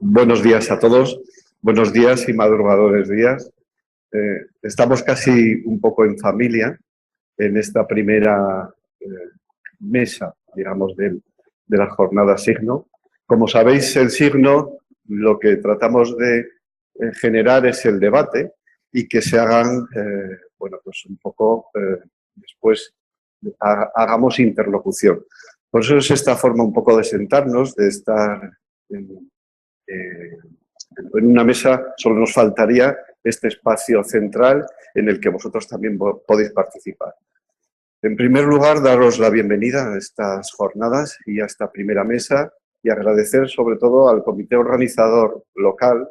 Buenos días a todos, buenos días y madrugadores días. Estamos casi un poco en familia en esta primera mesa, digamos, de la jornada Signo. Como sabéis, el Signo lo que tratamos de generar es el debate y que se hagan, bueno, pues un poco después hagamos interlocución. Por eso es esta forma un poco de sentarnos, de estar en una mesa. Solo nos faltaría este espacio central en el que vosotros también podéis participar. En primer lugar, daros la bienvenida a estas jornadas y a esta primera mesa y agradecer sobre todo al comité organizador local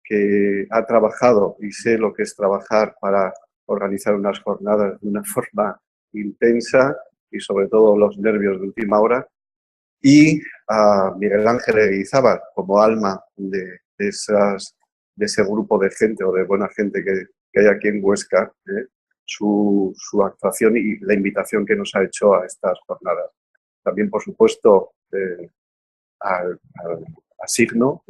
que ha trabajado y sé lo que es trabajar para organizar unas jornadas de una forma intensa y sobre todo los nervios de última hora, y a Miguel Ángel Eguizábal como alma de ese grupo de gente o de buena gente que hay aquí en Huesca, su actuación y la invitación que nos ha hecho a estas jornadas. También, por supuesto, a Signo,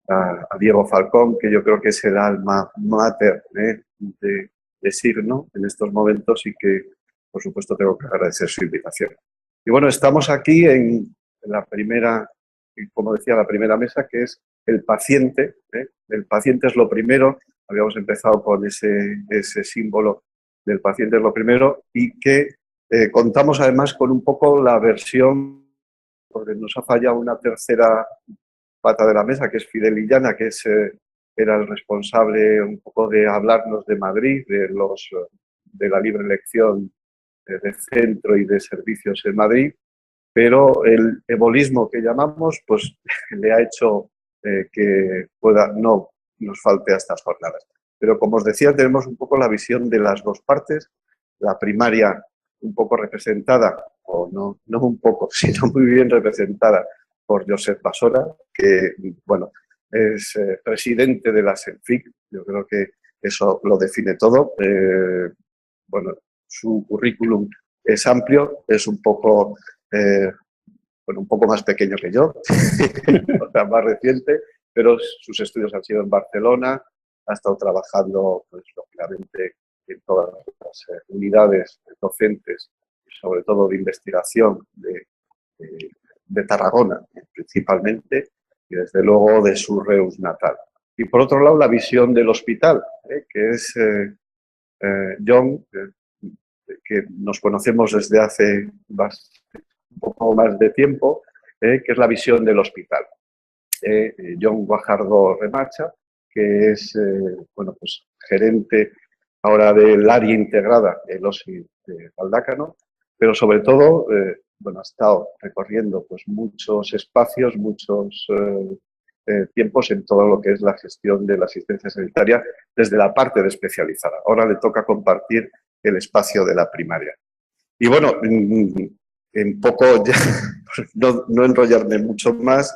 a Diego Falcón, que yo creo que es el alma mater de Signo en estos momentos y que, por supuesto, tengo que agradecer su invitación. Y bueno, estamos aquí en la primera, como decía, la primera mesa, que es el paciente. El paciente es lo primero. Habíamos empezado con ese símbolo del paciente es lo primero y que contamos además con un poco la versión, porque nos ha fallado una tercera pata de la mesa, que es Fidel Illana, que era el responsable un poco de hablarnos de Madrid, de la libre elección de centro y de servicios en Madrid, pero el ebolismo que llamamos pues le ha hecho que no nos falte a estas jornadas. Pero como os decía, tenemos un poco la visión de las dos partes, la primaria un poco representada, o no un poco, sino muy bien representada por Josep Basora, que bueno, es presidente de la SENFIC. Yo creo que eso lo define todo. Bueno, su currículum es amplio, es un poco, bueno, un poco más pequeño que yo, o sea, más reciente, pero sus estudios han sido en Barcelona, ha estado trabajando, pues, lógicamente, en todas las unidades docentes, sobre todo de investigación de Tarragona, principalmente, y desde luego de su Reus natal. Y por otro lado, la visión del hospital, que es John, que nos conocemos desde hace un poco más de tiempo, que es la visión del hospital. John Guajardo Remacha, que es bueno, pues, gerente ahora del área integrada del OSI de Galdácano, pero sobre todo bueno, ha estado recorriendo pues, muchos espacios, muchos tiempos en todo lo que es la gestión de la asistencia sanitaria desde la parte de especializada. Ahora le toca compartir el espacio de la primaria. Y bueno, en poco, ya, no enrollarme mucho más,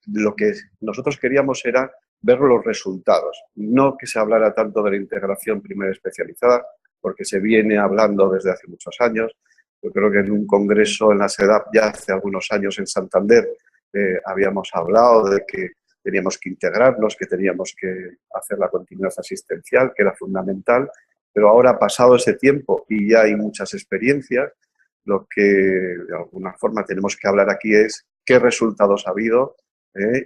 lo que nosotros queríamos era ver los resultados, no que se hablara tanto de la integración primaria especializada, porque se viene hablando desde hace muchos años. Yo creo que en un congreso en la SEDAP ya hace algunos años en Santander habíamos hablado de que teníamos que integrarnos, que teníamos que hacer la continuidad asistencial, que era fundamental, pero ahora, pasado ese tiempo y ya hay muchas experiencias, lo que de alguna forma tenemos que hablar aquí es qué resultados ha habido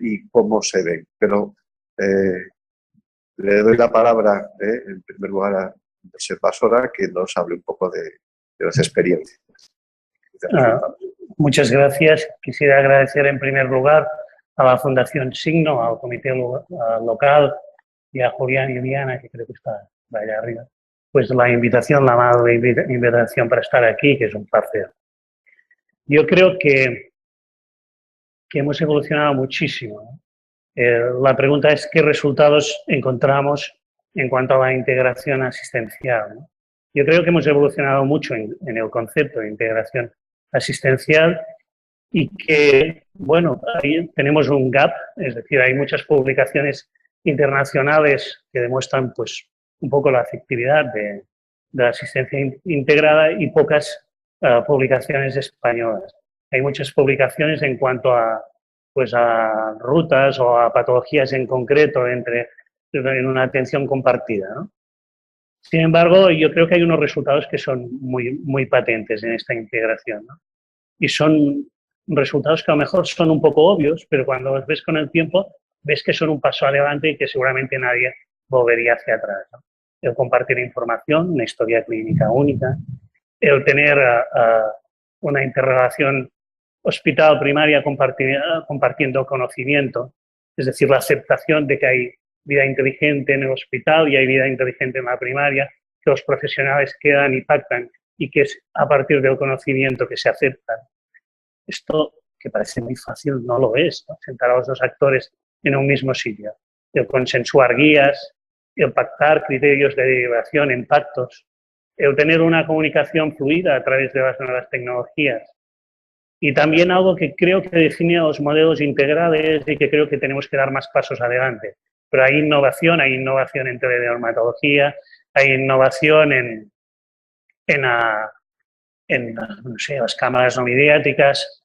y cómo se ven. Pero le doy la palabra, en primer lugar, a Josep Basora, que nos hable un poco de las experiencias. Muchas gracias. Quisiera agradecer en primer lugar a la Fundación Signo, al comité local y a Julián y Diana, que creo que está allá arriba, pues la invitación, la amable invitación para estar aquí, que es un placer. Yo creo que hemos evolucionado muchísimo, ¿no? La pregunta es qué resultados encontramos en cuanto a la integración asistencial, ¿no? Yo creo que hemos evolucionado mucho en el concepto de integración asistencial y que, bueno, ahí tenemos un gap, es decir, hay muchas publicaciones internacionales que demuestran pues un poco la efectividad de la asistencia integrada y pocas publicaciones españolas. Hay muchas publicaciones en cuanto a pues a rutas o a patologías en concreto en una atención compartida, ¿no? Sin embargo, yo creo que hay unos resultados que son muy patentes en esta integración, ¿no? Y son resultados que a lo mejor son un poco obvios, pero cuando los ves con el tiempo, ves que son un paso adelante y que seguramente nadie volvería hacia atrás, ¿no? El compartir información, una historia clínica única, el tener una interrelación hospital primaria compartiendo conocimiento, es decir, la aceptación de que hay vida inteligente en el hospital y hay vida inteligente en la primaria, que los profesionales quedan y pactan y que es a partir del conocimiento que se aceptan. Esto, que parece muy fácil, no lo es, ¿no? Sentar a los dos actores en un mismo sitio, el consensuar guías, el pactar criterios de derivación en pactos, el tener una comunicación fluida a través de las nuevas tecnologías. Y también algo que creo que define a los modelos integrales y que creo que tenemos que dar más pasos adelante. Pero hay innovación en teledermatología, hay innovación en no sé, las cámaras no mediáticas.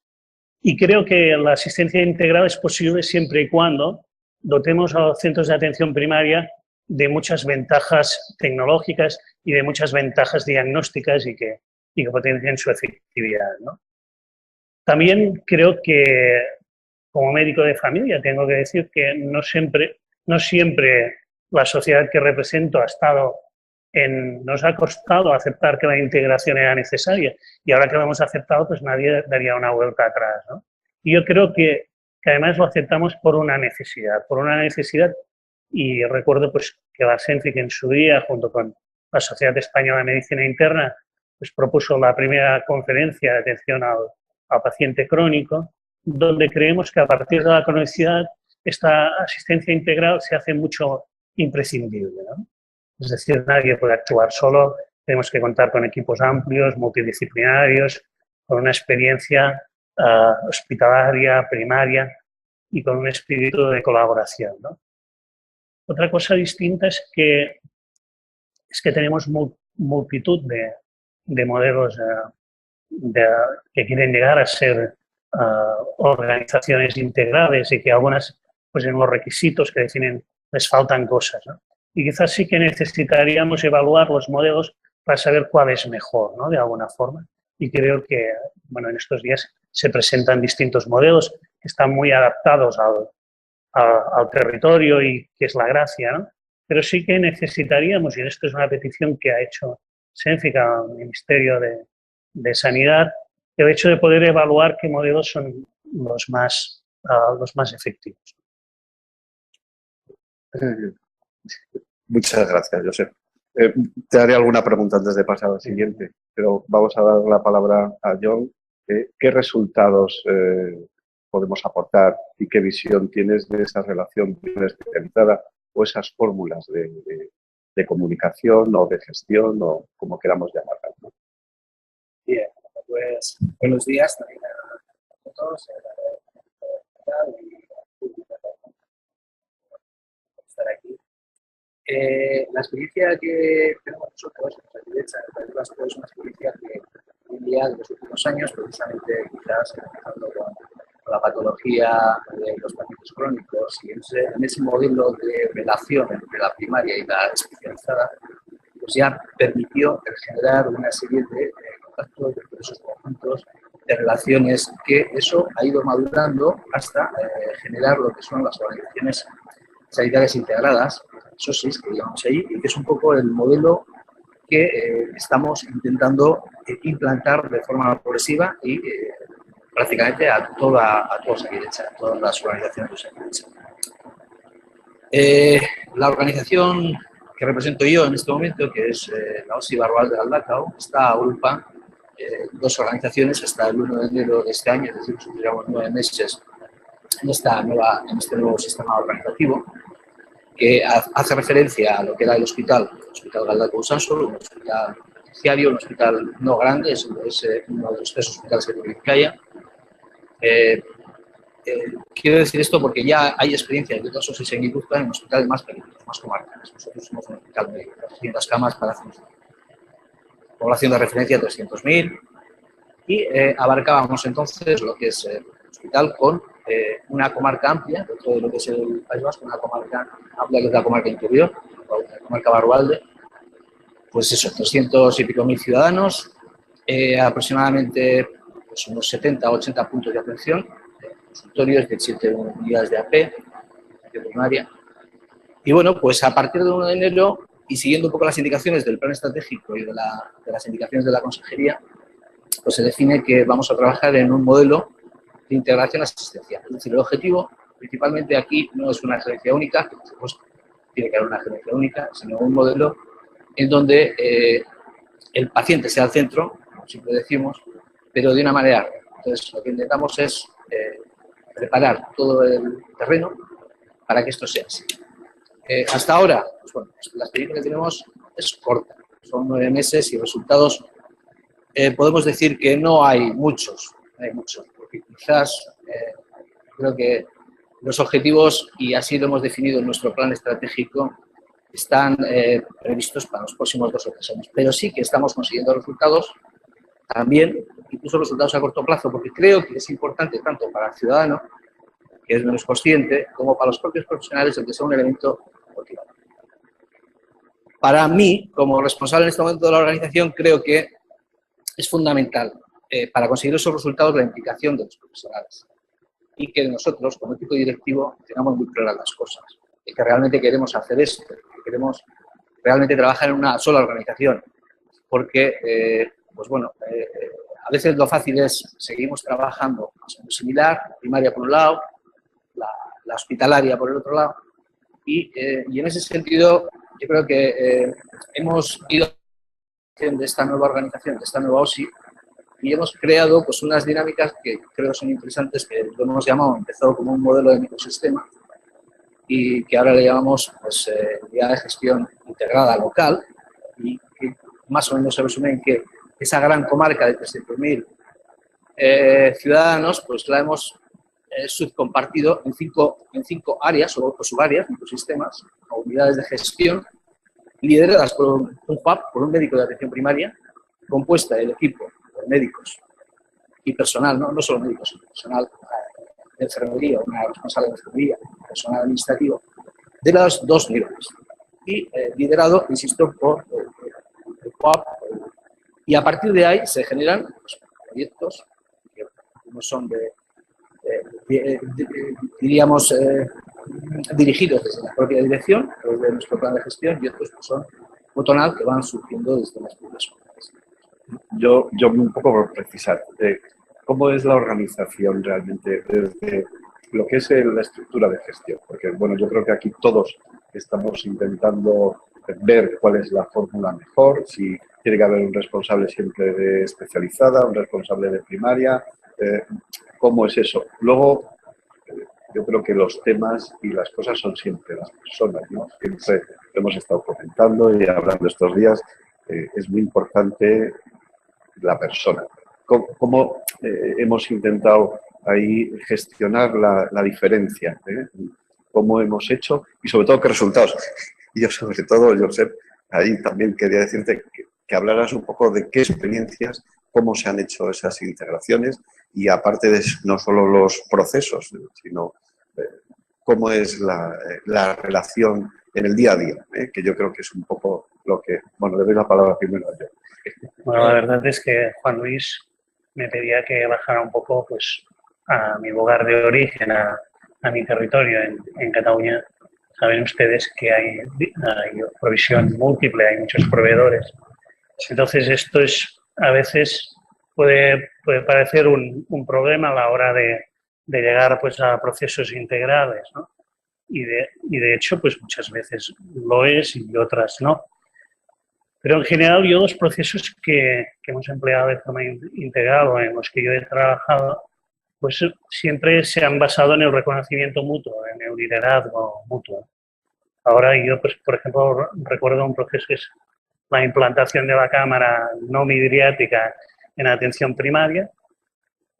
Y creo que la asistencia integral es posible siempre y cuando dotemos a los centros de atención primaria de muchas ventajas tecnológicas y de muchas ventajas diagnósticas y que potencien su efectividad, ¿no? También creo que, como médico de familia, tengo que decir que no siempre la sociedad que represento nos ha costado aceptar que la integración era necesaria y ahora que lo hemos aceptado, pues nadie daría una vuelta atrás, ¿no? Y yo creo que además lo aceptamos por una necesidad y recuerdo pues que la SENFIC en su día, junto con la Sociedad Española de Medicina Interna, pues propuso la primera conferencia de atención al paciente crónico, donde creemos que a partir de la cronicidad esta asistencia integral se hace mucho imprescindible, ¿no? Es decir, nadie puede actuar solo, tenemos que contar con equipos amplios, multidisciplinarios, con una experiencia hospitalaria, primaria y con un espíritu de colaboración, ¿no? Otra cosa distinta es que tenemos multitud de modelos que quieren llegar a ser organizaciones integrales y que algunas, pues en los requisitos que definen, les faltan cosas, ¿no? Y quizás sí que necesitaríamos evaluar los modelos para saber cuál es mejor, ¿no? De alguna forma. Y creo que, bueno, en estos días se presentan distintos modelos que están muy adaptados al territorio y que es la gracia, ¿no? Pero sí que necesitaríamos, y esto es una petición que ha hecho SENFIC al Ministerio de Sanidad, el hecho de poder evaluar qué modelos son los más efectivos. Muchas gracias, Josep. Te haré alguna pregunta antes de pasar al siguiente, pero vamos a dar la palabra a John. ¿Qué resultados podemos aportar y qué visión tienes de esa relación especializada o esas fórmulas de comunicación o de gestión o como queramos llamarlas, ¿no? Bien, pues buenos días también a todos. Estar aquí. La experiencia que tenemos nosotros en la es una experiencia que hoy en día, de los últimos años, precisamente quizás empezando con la patología de los pacientes crónicos y en ese modelo de relación entre la primaria y la especializada, pues ya permitió generar una serie de contactos, de procesos conjuntos, de relaciones, que eso ha ido madurando hasta generar lo que son las organizaciones sanitarias integradas, eso sí, que digamos ahí, y que es un poco el modelo que estamos intentando implantar de forma progresiva y prácticamente a todas las organizaciones de Osakidetza. La organización que represento yo en este momento, que es la OSI Barrualde de Galdakao, está agrupa dos organizaciones hasta el 1 de enero de este año, es decir, llevamos 9 meses en este nuevo sistema organizativo, que hace referencia a lo que era el hospital Galdakao Usansolo, un hospital terciario, un hospital no grande, es uno de los 3 hospitales que tiene Vizcaya. Quiero decir esto porque ya hay experiencia de otras OSIs en Guipúzcoa en hospitales más pequeños, más comarcales. Nosotros somos un hospital de 300 camas para población de referencia de 300.000 y abarcábamos entonces lo que es el hospital con una comarca amplia, dentro de lo que es el País Vasco, una comarca amplia que es la comarca interior, la comarca Barrualde, pues eso, 300 y pico mil ciudadanos, aproximadamente pues unos 70 o 80 puntos de atención, consultorios de 7 unidades de AP, de primaria. Y bueno, pues a partir del 1 de enero y siguiendo un poco las indicaciones del plan estratégico y de las indicaciones de la consejería, pues se define que vamos a trabajar en un modelo de integración asistencial. Es decir, el objetivo principalmente aquí no es una gerencia única, por supuesto, tiene que haber una gerencia única, sino un modelo en donde el paciente sea el centro, como siempre decimos, pero de una manera. Entonces, lo que intentamos es preparar todo el terreno para que esto sea así. Hasta ahora, pues bueno, la experiencia que tenemos es corta, son 9 meses y resultados, podemos decir que no hay muchos, porque quizás creo que los objetivos, y así lo hemos definido en nuestro plan estratégico, están previstos para los próximos 2 o 3 años, pero sí que estamos consiguiendo resultados también, incluso resultados a corto plazo, porque creo que es importante tanto para el ciudadano, que es menos consciente, como para los propios profesionales, el que sea un elemento motivador. Para mí, como responsable en este momento de la organización, creo que es fundamental para conseguir esos resultados la implicación de los profesionales y que nosotros, como equipo directivo, tengamos muy claras las cosas, y que realmente queremos hacer esto, que queremos realmente trabajar en una sola organización, porque, pues bueno, a veces lo fácil es, seguimos trabajando más o menos similar, primaria por un lado, la hospitalaria por el otro lado, y en ese sentido yo creo que hemos ido de esta nueva organización, de esta nueva OSI, y hemos creado pues unas dinámicas que creo son interesantes, que lo hemos llamado, empezó como un modelo de ecosistema y que ahora le llamamos pues unidad de gestión integrada local, y que más o menos se resume en que esa gran comarca de 300.000 ciudadanos pues la hemos subcompartido en cinco áreas o subáreas, microsistemas o unidades de gestión lideradas por un hub, por un médico de atención primaria, compuesta del equipo de médicos y personal, no solo médicos, sino personal de enfermería, una responsable de enfermería, personal administrativo, de los 2 niveles. Y liderado, insisto, por el hub. Y a partir de ahí se generan pues, proyectos que no son diríamos, dirigidos desde la propia dirección, desde nuestro plan de gestión, y otros que son botonal que van surgiendo desde las propias comunidades. Yo un poco por precisar, ¿cómo es la organización realmente desde lo que es la estructura de gestión? Porque, bueno, yo creo que aquí todos estamos intentando ver cuál es la fórmula mejor, si tiene que haber un responsable siempre de especializada, un responsable de primaria, ¿cómo es eso? Luego, yo creo que los temas y las cosas son siempre las personas, ¿no? Siempre lo hemos estado comentando y hablando estos días, es muy importante la persona. ¿Cómo hemos intentado ahí gestionar la diferencia? ¿Cómo hemos hecho? Y sobre todo, ¿qué resultados? Y yo sobre todo, Josep, ahí también quería decirte que hablaras un poco de qué experiencias, cómo se han hecho esas integraciones y aparte de no solo los procesos, sino cómo es la relación en el día a día, que yo creo que es un poco lo que... Bueno, le doy la palabra primero a yo. Bueno, la verdad es que Juan Luis me pedía que bajara un poco pues, a mi lugar de origen, a mi territorio en Cataluña. Saben ustedes que hay provisión múltiple, hay muchos proveedores. Entonces, esto a veces puede parecer un problema a la hora de llegar pues, a procesos integrales, ¿no? Y de hecho, pues muchas veces lo es y otras no. Pero en general, yo los procesos que hemos empleado de forma integral o en los que yo he trabajado, pues siempre se han basado en el reconocimiento mutuo, en el liderazgo mutuo. Ahora yo, pues, por ejemplo, recuerdo un proceso que es la implantación de la cámara no midriática en atención primaria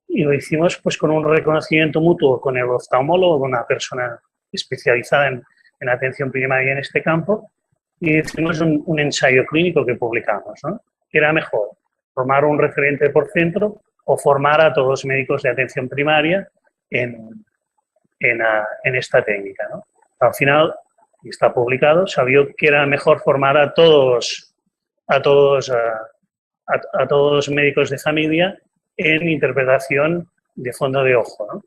y lo hicimos pues con un reconocimiento mutuo con el oftalmólogo, una persona especializada en atención primaria en este campo, y hicimos un ensayo clínico que publicamos, ¿no? ¿Qué era mejor? ¿Formar un referente por centro o formar a todos los médicos de atención primaria en en esta técnica, ¿no? Al final, y está publicado, salió que era mejor formar a todos los médicos de familia en interpretación de fondo de ojo, ¿no?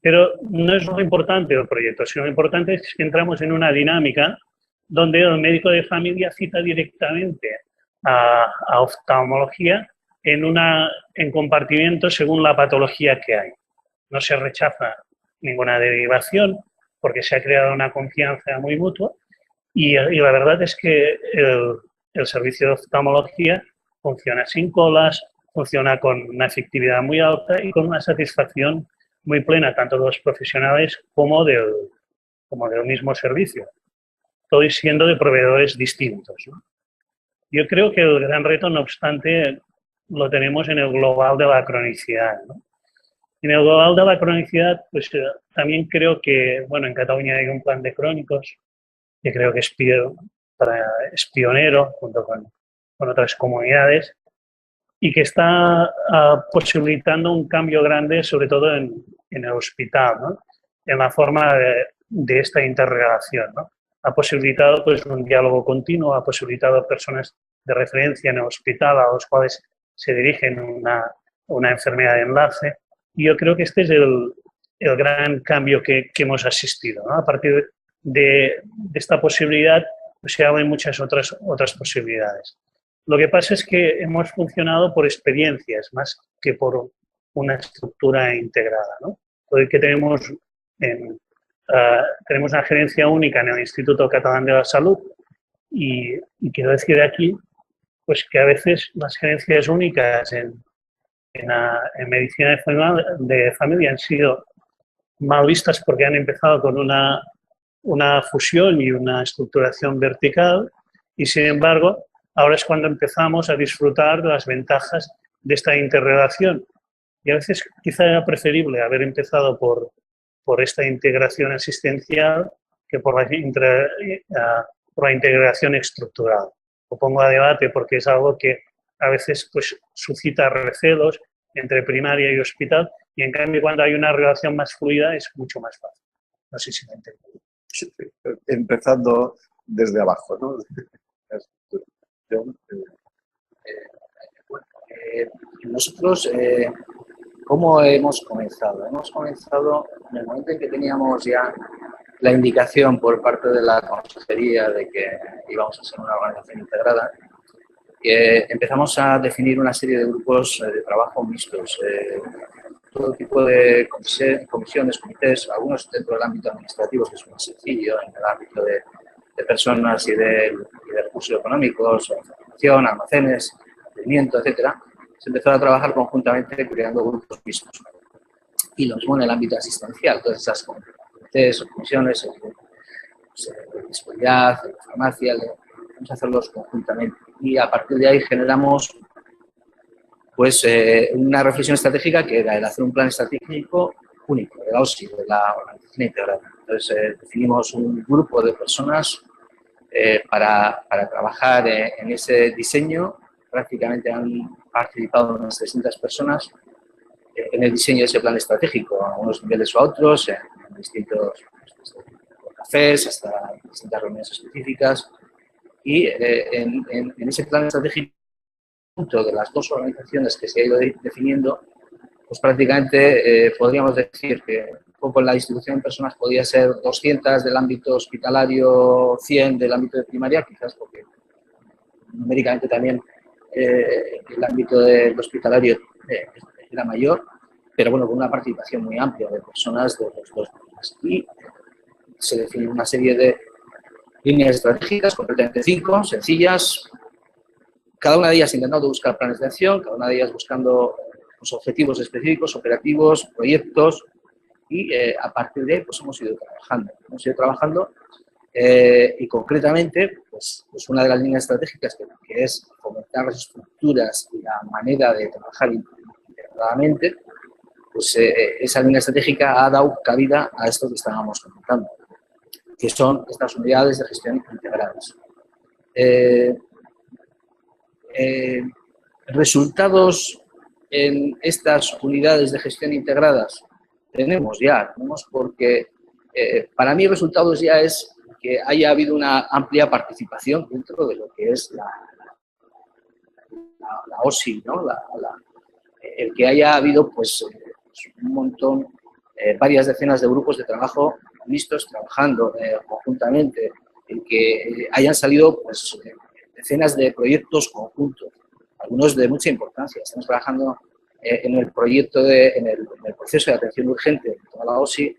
Pero no es lo importante del proyecto, sino lo importante es que entramos en una dinámica donde el médico de familia cita directamente a oftalmología en compartimientos según la patología que hay. No se rechaza ninguna derivación porque se ha creado una confianza muy mutua y la verdad es que el servicio de oftalmología funciona sin colas, funciona con una efectividad muy alta y con una satisfacción muy plena, tanto de los profesionales como del mismo servicio, todo siendo de proveedores distintos, ¿no? Yo creo que el gran reto, no obstante, lo tenemos en el global de la cronicidad, ¿no? En el global de la cronicidad, pues también creo que, bueno, en Cataluña hay un plan de crónicos que creo que es pionero junto con otras comunidades y que está posibilitando un cambio grande, sobre todo en el hospital, ¿no? En la forma de esta interrelación, ¿no? Ha posibilitado pues, un diálogo continuo, ha posibilitado personas de referencia en el hospital a los cuales se dirigen una enfermedad de enlace. Y yo creo que este es el gran cambio que hemos asistido, ¿no? A partir de esta posibilidad pues, se abren muchas otras posibilidades. Lo que pasa es que hemos funcionado por experiencias más que por una estructura integrada, ¿no? Porque tenemos una gerencia única en el Instituto Catalán de la Salud y quiero decir aquí pues que a veces las gerencias únicas en medicina de familia han sido mal vistas porque han empezado con una fusión y una estructuración vertical y, sin embargo, ahora es cuando empezamos a disfrutar de las ventajas de esta interrelación. Y a veces quizá era preferible haber empezado por esta integración asistencial que por la integración estructural. Lo pongo a debate porque es algo que a veces pues, suscita recelos entre primaria y hospital y en cambio cuando hay una relación más fluida es mucho más fácil. No sé si me entiendo. Sí, empezando desde abajo, ¿no? Nosotros, ¿cómo hemos comenzado? Hemos comenzado en el momento en que teníamos ya la indicación por parte de la consejería de que íbamos a ser una organización integrada. Empezamos a definir una serie de grupos de trabajo mixtos, todo tipo de comisiones, comités, algunos dentro del ámbito administrativo, que es muy sencillo, en el ámbito de personas y de recursos económicos, información, almacenes, mantenimiento, etcétera. Se empezó a trabajar conjuntamente creando grupos mixtos. Y lo mismo en el ámbito asistencial, todas esas comités o comisiones, de disponibilidad, de farmacia, vamos a hacerlos conjuntamente. Y a partir de ahí generamos pues, una reflexión estratégica que era el hacer un plan estratégico único, de la OSI, de la organización integrada. Entonces, definimos un grupo de personas para trabajar en ese diseño. Prácticamente han participado unas 300 personas en el diseño de ese plan estratégico, a unos niveles o a otros, en distintos cafés, hasta distintas reuniones específicas. Y en ese plan estratégico, de las dos organizaciones que se ha ido definiendo, pues prácticamente podríamos decir que un poco la distribución de personas podía ser 200 del ámbito hospitalario, 100 del ámbito de primaria, quizás porque numéricamente también el ámbito del hospitalario era mayor, pero bueno, con una participación muy amplia de personas de los dos grupos. Y se define una serie de líneas estratégicas, completamente 5, sencillas, cada una de ellas intentando buscar planes de acción, cada una de ellas buscando pues, objetivos específicos, operativos, proyectos, y a partir de ahí pues, hemos ido trabajando y concretamente pues una de las líneas estratégicas que es fomentar las estructuras y la manera de trabajar integradamente, pues esa línea estratégica ha dado cabida a esto que estábamos comentando, que son estas unidades de gestión integradas. Resultados en estas unidades de gestión integradas tenemos porque para mí el resultado ya es que haya habido una amplia participación dentro de lo que es la OSI, ¿no? El que haya habido pues un montón, varias decenas de grupos de trabajo mixtos trabajando conjuntamente, el que hayan salido pues decenas de proyectos conjuntos, algunos de mucha importancia. Estamos trabajando en el proyecto, en el proceso de atención urgente de toda la OSI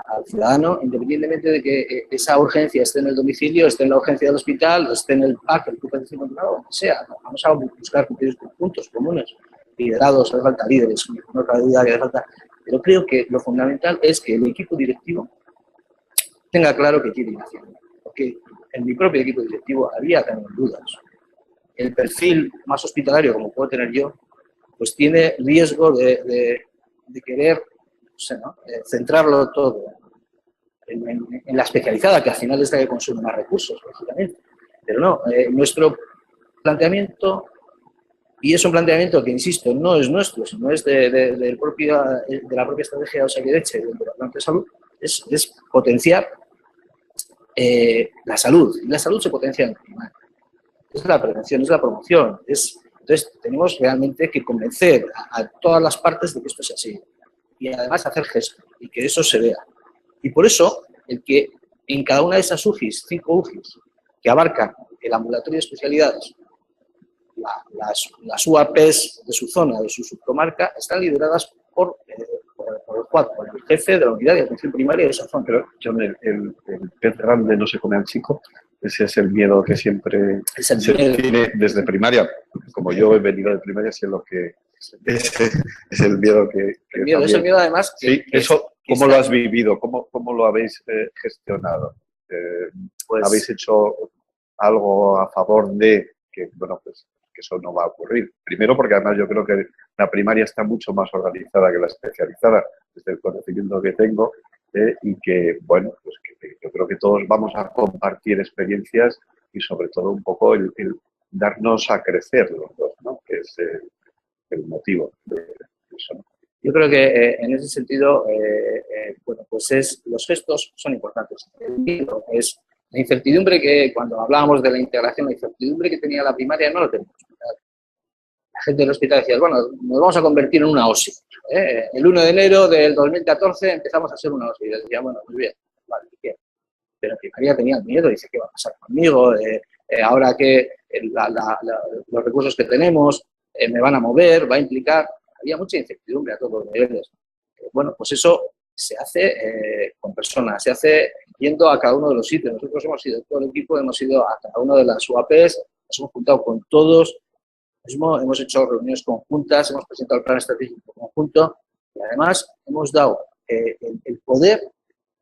al ciudadano, independientemente de que esa urgencia esté en el domicilio, esté en la urgencia del hospital, o esté en el PAC, el grupo de atención continuada, donde sea. Vamos a buscar criterios conjuntos, comunes, liderados, hace falta líderes, no cabe duda que hace falta. Pero creo que lo fundamental es que el equipo directivo tenga claro que quiere ir haciendo. Porque en mi propio equipo directivo había también dudas. El perfil más hospitalario, como puedo tener yo, pues tiene riesgo de querer, no sé, ¿no? Centrarlo todo en la especializada, que al final es la que consume más recursos, lógicamente. Pero no, nuestro planteamiento, y es un planteamiento que, insisto, no es nuestro, sino es de la propia estrategia de Osakidetza y del Departamento de Salud, es potenciar la salud. Y la salud se potencia en primaria. Es la prevención, es la promoción. Entonces, tenemos realmente que convencer a todas las partes de que esto es así. Y además hacer gestos y que eso se vea. Y por eso, el que en cada una de esas UGIs, 5 UGIs, que abarcan el ambulatorio de especialidades, las UAPs de su zona, de su subcomarca, están lideradas por el JUAP, por el jefe de la unidad de atención primaria de esa zona. Pero, John, el pez grande no se come al chico. Ese es el miedo que siempre se tiene desde primaria. Como yo he venido de primaria, sé lo que es el miedo que el miedo, es el miedo además. Sí, eso, ¿cómo lo has vivido? ¿Cómo lo habéis gestionado? Pues, ¿habéis hecho algo a favor de que, bueno, pues que eso no va a ocurrir? Primero porque además yo creo que la primaria está mucho más organizada que la especializada, desde el conocimiento que tengo, y que, bueno, pues que yo creo que todos vamos a compartir experiencias y sobre todo un poco el darnos a crecer los dos, ¿no? Que es el motivo de eso, ¿no? Yo creo que en ese sentido, bueno, pues los gestos son importantes. El miedo es la incertidumbre que, cuando hablábamos de la integración, la incertidumbre que tenía la primaria no lo tenemos. La gente del hospital decía, bueno, nos vamos a convertir en una OSI. El 1 de enero del 2014 empezamos a ser una OSI. Y decía, bueno, muy bien, vale, bien. Pero en primaria tenía miedo, dice, ¿qué va a pasar conmigo? Ahora que los recursos que tenemos me van a mover, va a implicar. Había mucha incertidumbre a todos los niveles. Bueno, pues eso se hace con personas, se hace yendo a cada uno de los sitios. Nosotros hemos ido, todo el equipo, hemos ido a cada una de las UAPs, nos hemos juntado con todos, hemos hecho reuniones conjuntas, hemos presentado el plan estratégico conjunto y además hemos dado el poder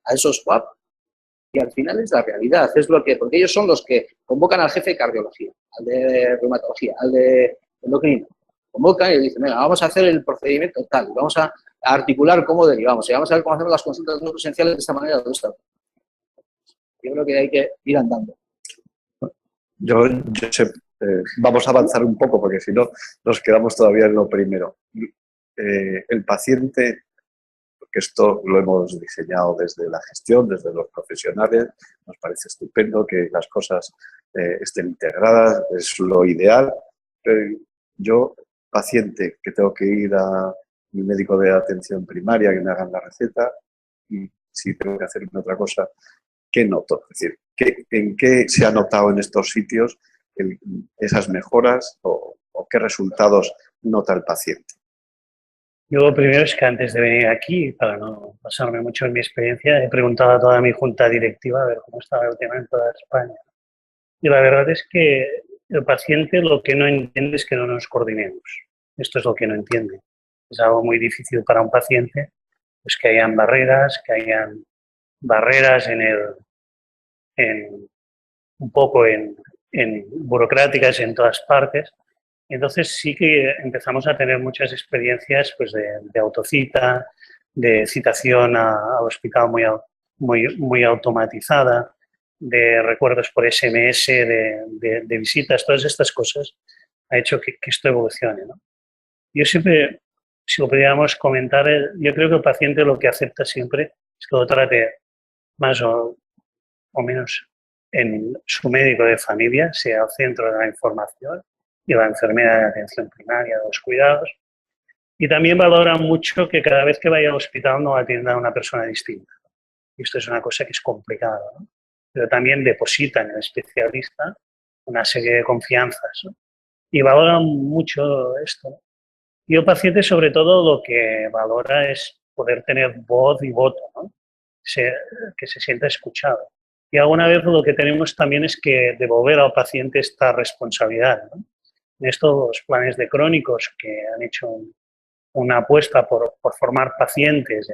a esos UAP, y al final es la realidad, es lo que, porque ellos son los que convocan al jefe de cardiología, al de reumatología, al de endocrino, convocan y dicen, venga, vamos a hacer el procedimiento tal, vamos a articular cómo derivamos y vamos a ver cómo hacemos las consultas no presenciales de esta manera. De esta. Yo creo que hay que ir andando. Yo sé, vamos a avanzar un poco porque si no nos quedamos todavía en lo primero. El paciente, porque esto lo hemos diseñado desde la gestión, desde los profesionales, nos parece estupendo que las cosas estén integradas, es lo ideal. Yo, paciente, que tengo que ir a mi médico de atención primaria, que me hagan la receta, y si tengo que hacerme otra cosa, ¿qué noto? Es decir, ¿en qué se ha notado en estos sitios esas mejoras o qué resultados nota el paciente? Yo lo primero es que antes de venir aquí, para no pasarme mucho en mi experiencia, he preguntado a toda mi junta directiva a ver cómo estaba el tema en toda España. Y la verdad es que el paciente lo que no entiende es que no nos coordinemos. Esto es lo que no entiende. Es algo muy difícil para un paciente, pues que hayan barreras un poco en burocráticas en todas partes. Entonces sí que empezamos a tener muchas experiencias pues, de autocita, de citación al hospital muy automatizada, de recuerdos por SMS, de visitas, todas estas cosas ha hecho que esto evolucione, ¿no? Yo siempre, si lo pudiéramos comentar, yo creo que el paciente lo que acepta siempre es que lo trate más o menos en su médico de familia sea el centro de la información y la enfermera de atención primaria de los cuidados. Y también valoran mucho que cada vez que vaya al hospital no atienda a una persona distinta. Y esto es una cosa que es complicada, ¿no? Pero también depositan en el especialista una serie de confianzas, ¿no? Y valoran mucho esto, ¿no? Y el paciente, sobre todo, lo que valora es poder tener voz y voto, ¿no? Que se sienta escuchado. Y alguna vez lo que tenemos también es que devolver al paciente esta responsabilidad, ¿no? En estos planes de crónicos que han hecho una apuesta por formar pacientes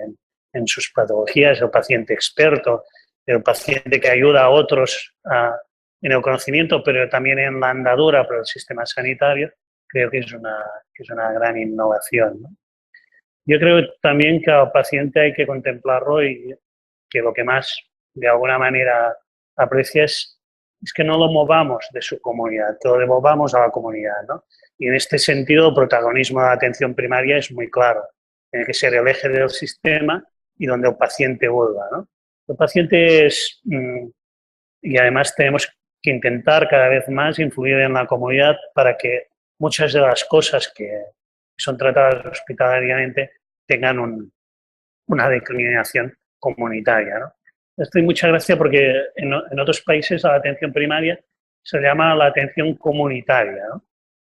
en sus patologías, el paciente experto, el paciente que ayuda a otros en el conocimiento, pero también en la andadura por el sistema sanitario, creo que es una gran innovación, ¿no? Yo creo también que al paciente hay que contemplarlo y que lo que más, de alguna manera, aprecia es que no lo movamos de su comunidad, que lo devolvamos a la comunidad, ¿no? Y en este sentido, el protagonismo de la atención primaria es muy claro. Tiene que ser el eje del sistema y donde el paciente vuelva, ¿no? El paciente es... y además tenemos que intentar cada vez más influir en la comunidad para que muchas de las cosas que son tratadas hospitalariamente tengan una declinación comunitaria, ¿no? Esto y mucha gracia porque en otros países a la atención primaria se llama la atención comunitaria, ¿no?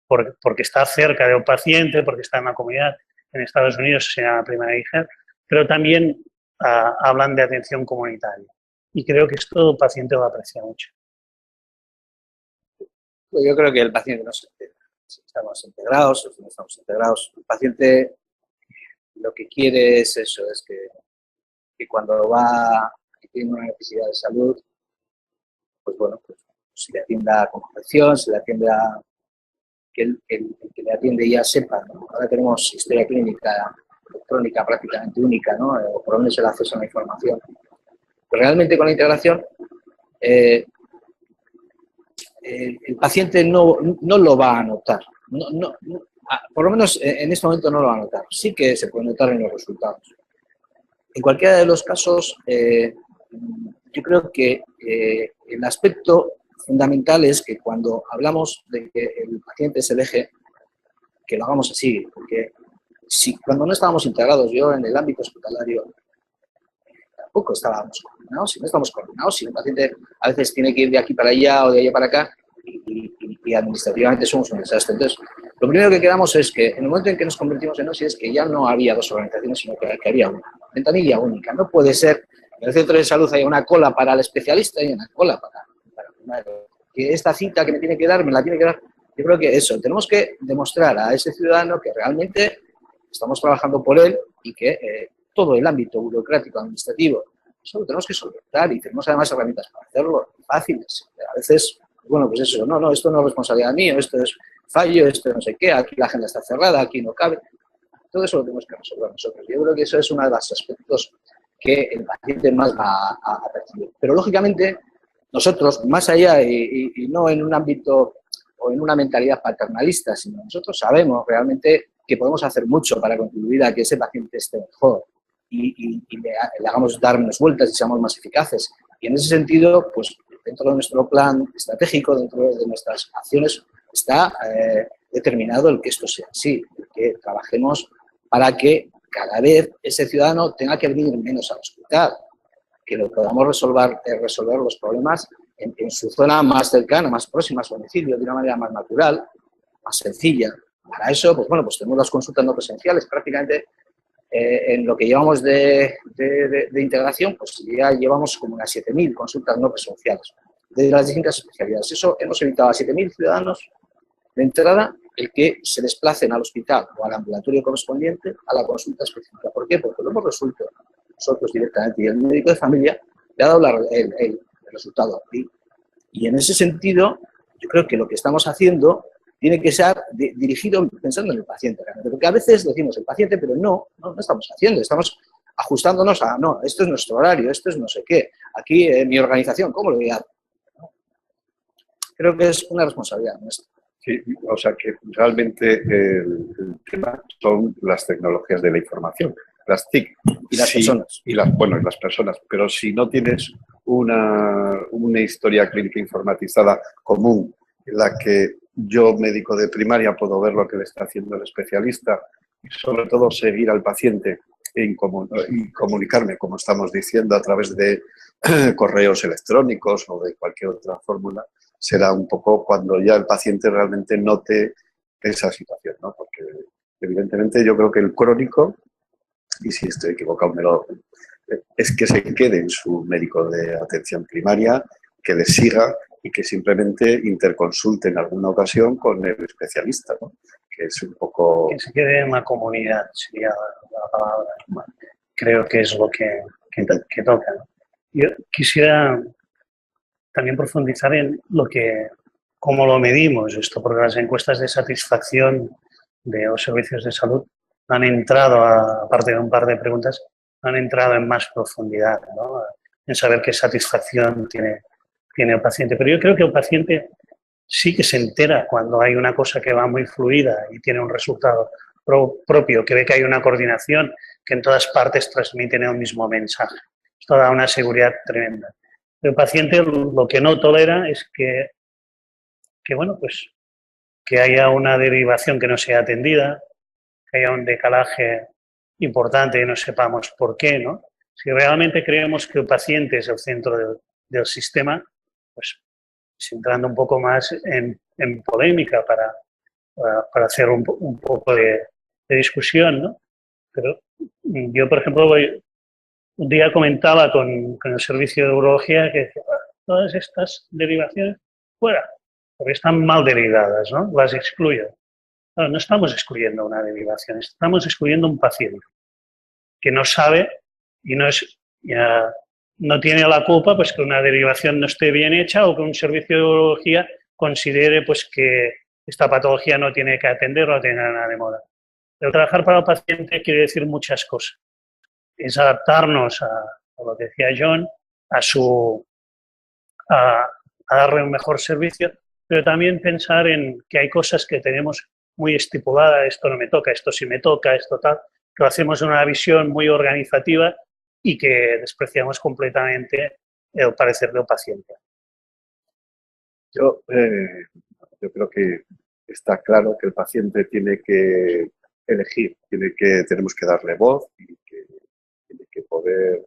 Porque está cerca del paciente, porque está en la comunidad. En Estados Unidos se llama primary care, pero también hablan de atención comunitaria. Y creo que esto el paciente lo aprecia mucho. Pues yo creo que el paciente no se entera. Si estamos integrados o si no estamos integrados, el paciente lo que quiere es eso, es que cuando va y tiene una necesidad de salud, pues bueno, pues se le atienda con corrección, se le atienda, que el que le atiende ya sepa, ¿no? Ahora tenemos historia clínica electrónica prácticamente única, ¿no? Por lo menos el acceso a la información. Pero realmente con la integración, el paciente no lo va a notar. Por lo menos en este momento no lo va a notar. Sí que se puede notar en los resultados. En cualquiera de los casos, yo creo que el aspecto fundamental es que cuando hablamos de que el paciente es el eje, que lo hagamos así, porque cuando no estábamos integrados, yo en el ámbito hospitalario tampoco estábamos coordinados. Si no estamos coordinados, si el paciente a veces tiene que ir de aquí para allá o de allá para acá, y administrativamente somos un desastre. Entonces, lo primero que quedamos es que en el momento en que nos convertimos en OSI es que ya no había dos organizaciones, sino que había una ventanilla única. No puede ser que en el centro de salud haya una cola para el especialista y una cola para que esta cita que me tiene que dar, me la tiene que dar. Yo creo que eso, tenemos que demostrar a ese ciudadano que realmente estamos trabajando por él y que todo el ámbito burocrático, administrativo, eso lo tenemos que solventar y tenemos además herramientas para hacerlo fáciles. A veces, bueno, pues eso, no, esto no es responsabilidad mía, esto es fallo, esto no sé qué, aquí la agenda está cerrada, aquí no cabe. Todo eso lo tenemos que resolver nosotros. Yo creo que eso es uno de los aspectos que el paciente más va a percibir. Pero, lógicamente, nosotros, más allá y no en un ámbito o en una mentalidad paternalista, sino nosotros sabemos realmente que podemos hacer mucho para contribuir a que ese paciente esté mejor y le hagamos dar menos vueltas y seamos más eficaces. Y en ese sentido, pues dentro de nuestro plan estratégico, dentro de nuestras acciones, está determinado el que esto sea así, el que trabajemos para que cada vez ese ciudadano tenga que venir menos al hospital, que lo podamos resolver los problemas en su zona más cercana, más próxima a su domicilio, de una manera más natural, más sencilla. Para eso, pues bueno, pues tenemos las consultas no presenciales. Prácticamente en lo que llevamos de integración, pues ya llevamos como unas 7.000 consultas no presenciales de las distintas especialidades. Eso hemos evitado a 7.000 ciudadanos de entrada el que se desplacen al hospital o al ambulatorio correspondiente a la consulta específica. ¿Por qué? Porque lo hemos resuelto nosotros directamente y el médico de familia le ha dado el resultado. Y en ese sentido, yo creo que lo que estamos haciendo tiene que ser dirigido pensando en el paciente realmente. Porque a veces decimos el paciente, pero no estamos haciendo, estamos ajustándonos a, no, esto es nuestro horario, esto es no sé qué, aquí mi organización, ¿cómo lo voy a hacer? Creo que es una responsabilidad nuestra. Sí, o sea que realmente el tema son las tecnologías de la información. las TIC. Y las personas. Y las personas. Pero si no tienes una historia clínica informatizada común en la que yo, médico de primaria, puedo ver lo que le está haciendo el especialista y sobre todo seguir al paciente y comunicarme, como estamos diciendo, a través de correos electrónicos o de cualquier otra fórmula, será un poco cuando ya el paciente realmente note esa situación, ¿no? Porque evidentemente yo creo que el crónico, y si estoy equivocado, es que se quede en su médico de atención primaria, que le siga y que simplemente interconsulte en alguna ocasión con el especialista, ¿no? Que es un poco... Que se quede en la comunidad, sería la palabra. Bueno, creo que es lo que toca, ¿no? Yo quisiera también profundizar en cómo lo medimos esto, porque las encuestas de satisfacción de los servicios de salud han entrado, aparte de un par de preguntas, han entrado en más profundidad, ¿no? En saber qué satisfacción tiene el paciente. Pero yo creo que el paciente sí que se entera cuando hay una cosa que va muy fluida y tiene un resultado propio, que ve que hay una coordinación, que en todas partes transmiten el mismo mensaje. Esto da una seguridad tremenda. El paciente lo que no tolera es que bueno, pues que haya una derivación que no sea atendida, que haya un decalaje importante y no sepamos por qué, ¿no? Si realmente creemos que el paciente es el centro del sistema, pues entrando un poco más en polémica para hacer un poco de discusión, ¿no? Pero yo, por ejemplo, un día comentaba con el servicio de urología que decía, todas estas derivaciones fuera, porque están mal derivadas, ¿no? Las excluyo. Claro, no estamos excluyendo una derivación, estamos excluyendo un paciente que no sabe y no tiene la culpa pues que una derivación no esté bien hecha o que un servicio de urología considere pues que esta patología no tiene que atender o no tiene nada de moda. Pero trabajar para el paciente quiere decir muchas cosas. Es adaptarnos a lo que decía John, a darle un mejor servicio, pero también pensar en que hay cosas que tenemos muy estipuladas, esto no me toca, esto sí me toca, esto tal, que lo hacemos en una visión muy organizativa y que despreciamos completamente el parecer del paciente. Yo creo que está claro que el paciente tiene que elegir, tenemos que darle voz y que tiene que poder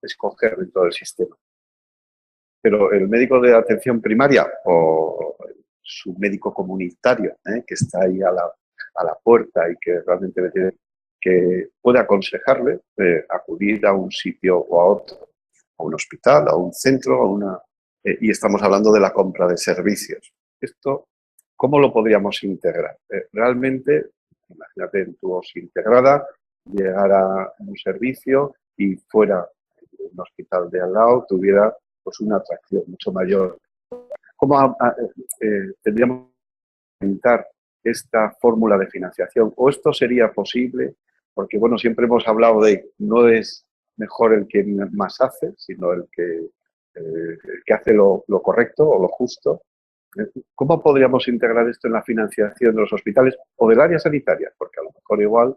escoger dentro del sistema. Pero el médico de atención primaria o su médico comunitario, que está ahí a la puerta y que realmente que puede aconsejarle acudir a un sitio o a otro, a un hospital, a un centro, y estamos hablando de la compra de servicios. Esto, ¿cómo lo podríamos integrar? Realmente, imagínate en tu OSI integrada, llegar a un servicio y fuera de un hospital de al lado tuviera pues una atracción mucho mayor. ¿Cómo tendríamos que implementar esta fórmula de financiación? ¿O esto sería posible? Porque, bueno, siempre hemos hablado de no es mejor el que más hace, sino el que hace lo correcto o lo justo. ¿Cómo podríamos integrar esto en la financiación de los hospitales o del área sanitaria? Porque a lo mejor igual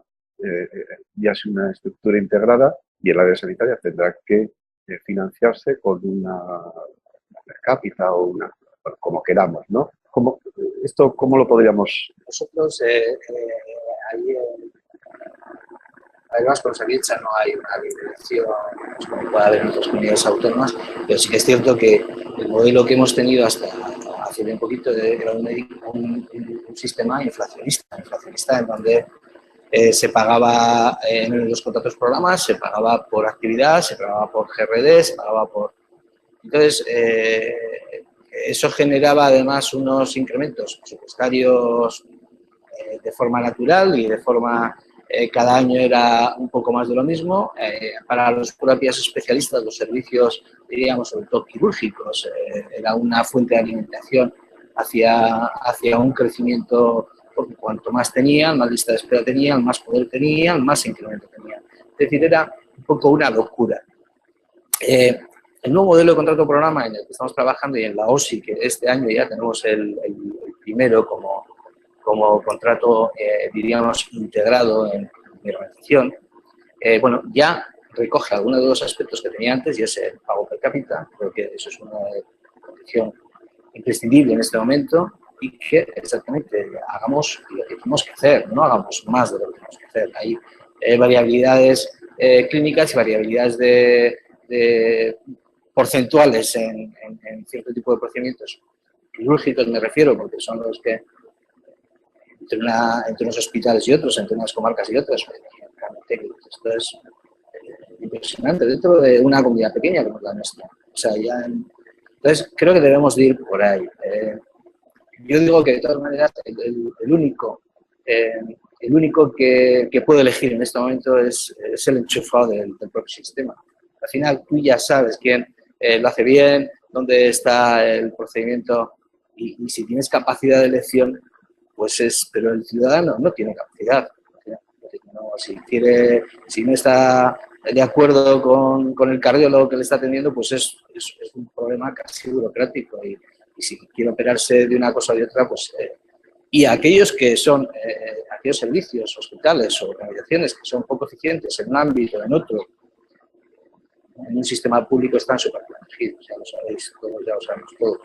ya es una estructura integrada y el área sanitaria tendrá que financiarse con una per cápita o bueno, como queramos, ¿no? ¿Cómo lo podríamos...? Nosotros, además con Osakidetza no hay una dirección como puede haber en otras comunidades autónomas, pero sí que es cierto que el modelo que hemos tenido hasta hace bien poquito era un sistema inflacionista en donde se pagaba en los contratos programas, se pagaba por actividad, se pagaba por GRD, se pagaba por... Entonces, eso generaba además unos incrementos presupuestarios de forma natural y de forma... cada año era un poco más de lo mismo. Para los propios especialistas, los servicios, diríamos, sobre todo quirúrgicos, era una fuente de alimentación hacia un crecimiento, porque cuanto más tenían, más lista de espera tenían, más poder tenían, más incremento tenían. Es decir, era un poco una locura. El nuevo modelo de contrato programa en el que estamos trabajando y en la OSI, que este año ya tenemos el primero como contrato, diríamos, integrado en mi organización, bueno, ya recoge algunos de los aspectos que tenía antes y es el pago per cápita. Creo que eso es una condición imprescindible en este momento y que exactamente hagamos lo que tenemos que hacer, no hagamos más de lo que tenemos que hacer. Hay variabilidades clínicas y variabilidades de porcentuales en cierto tipo de procedimientos quirúrgicos, me refiero, porque son los que entre unos hospitales y otros, entre unas comarcas y otras, esto es impresionante dentro de una comunidad pequeña como la nuestra. O sea, entonces, creo que debemos de ir por ahí. Yo digo que de todas maneras el único que puedo elegir en este momento es el enchufado del propio sistema. Al final tú ya sabes quién lo hace bien, dónde está el procedimiento y si tienes capacidad de elección, pues pero el ciudadano no tiene capacidad. No, si no está de acuerdo con el cardiólogo que le está atendiendo, pues es un problema casi burocrático y si quiere operarse de una cosa o de otra, pues y aquellos que son aquellos servicios, hospitales o organizaciones que son poco eficientes en un ámbito o en otro, en un sistema público están súper protegidos, ya lo sabéis, todos ya lo sabemos todos.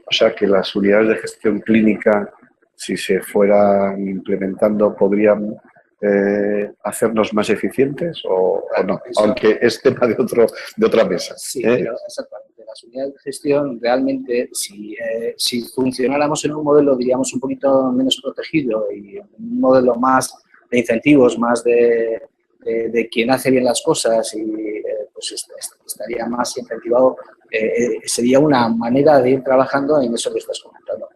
O sea que las unidades de gestión clínica, si se fueran implementando, podrían hacernos más eficientes o no, aunque es tema de otra mesa. Sí, pero exactamente. Las unidades de gestión realmente, si funcionáramos en un modelo, diríamos, un poquito menos protegido y un modelo más de incentivos, más de quien hace bien las cosas y pues estaría más incentivado, sería una manera de ir trabajando en eso que estás comentando.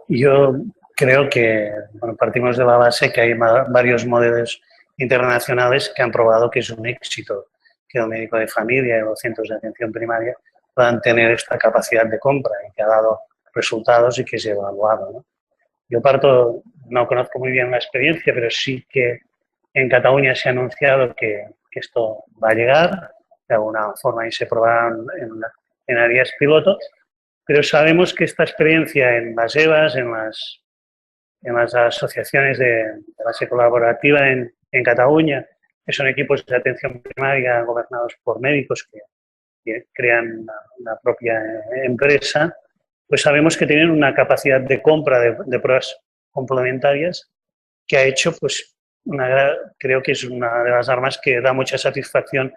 Yo creo que partimos de la base que hay varios modelos internacionales que han probado que es un éxito que el médico de familia y los centros de atención primaria puedan tener esta capacidad de compra y que ha dado resultados y que es evaluado, ¿no? Yo no conozco muy bien la experiencia, pero sí que en Cataluña se ha anunciado que esto va a llegar de alguna forma y se probarán en áreas pilotos, pero sabemos que esta experiencia en las EVAs, en las asociaciones de base colaborativa en Cataluña, que son equipos de atención primaria gobernados por médicos que crean una propia empresa, pues sabemos que tienen una capacidad de compra de pruebas complementarias que ha hecho, pues, creo que es una de las armas que da mucha satisfacción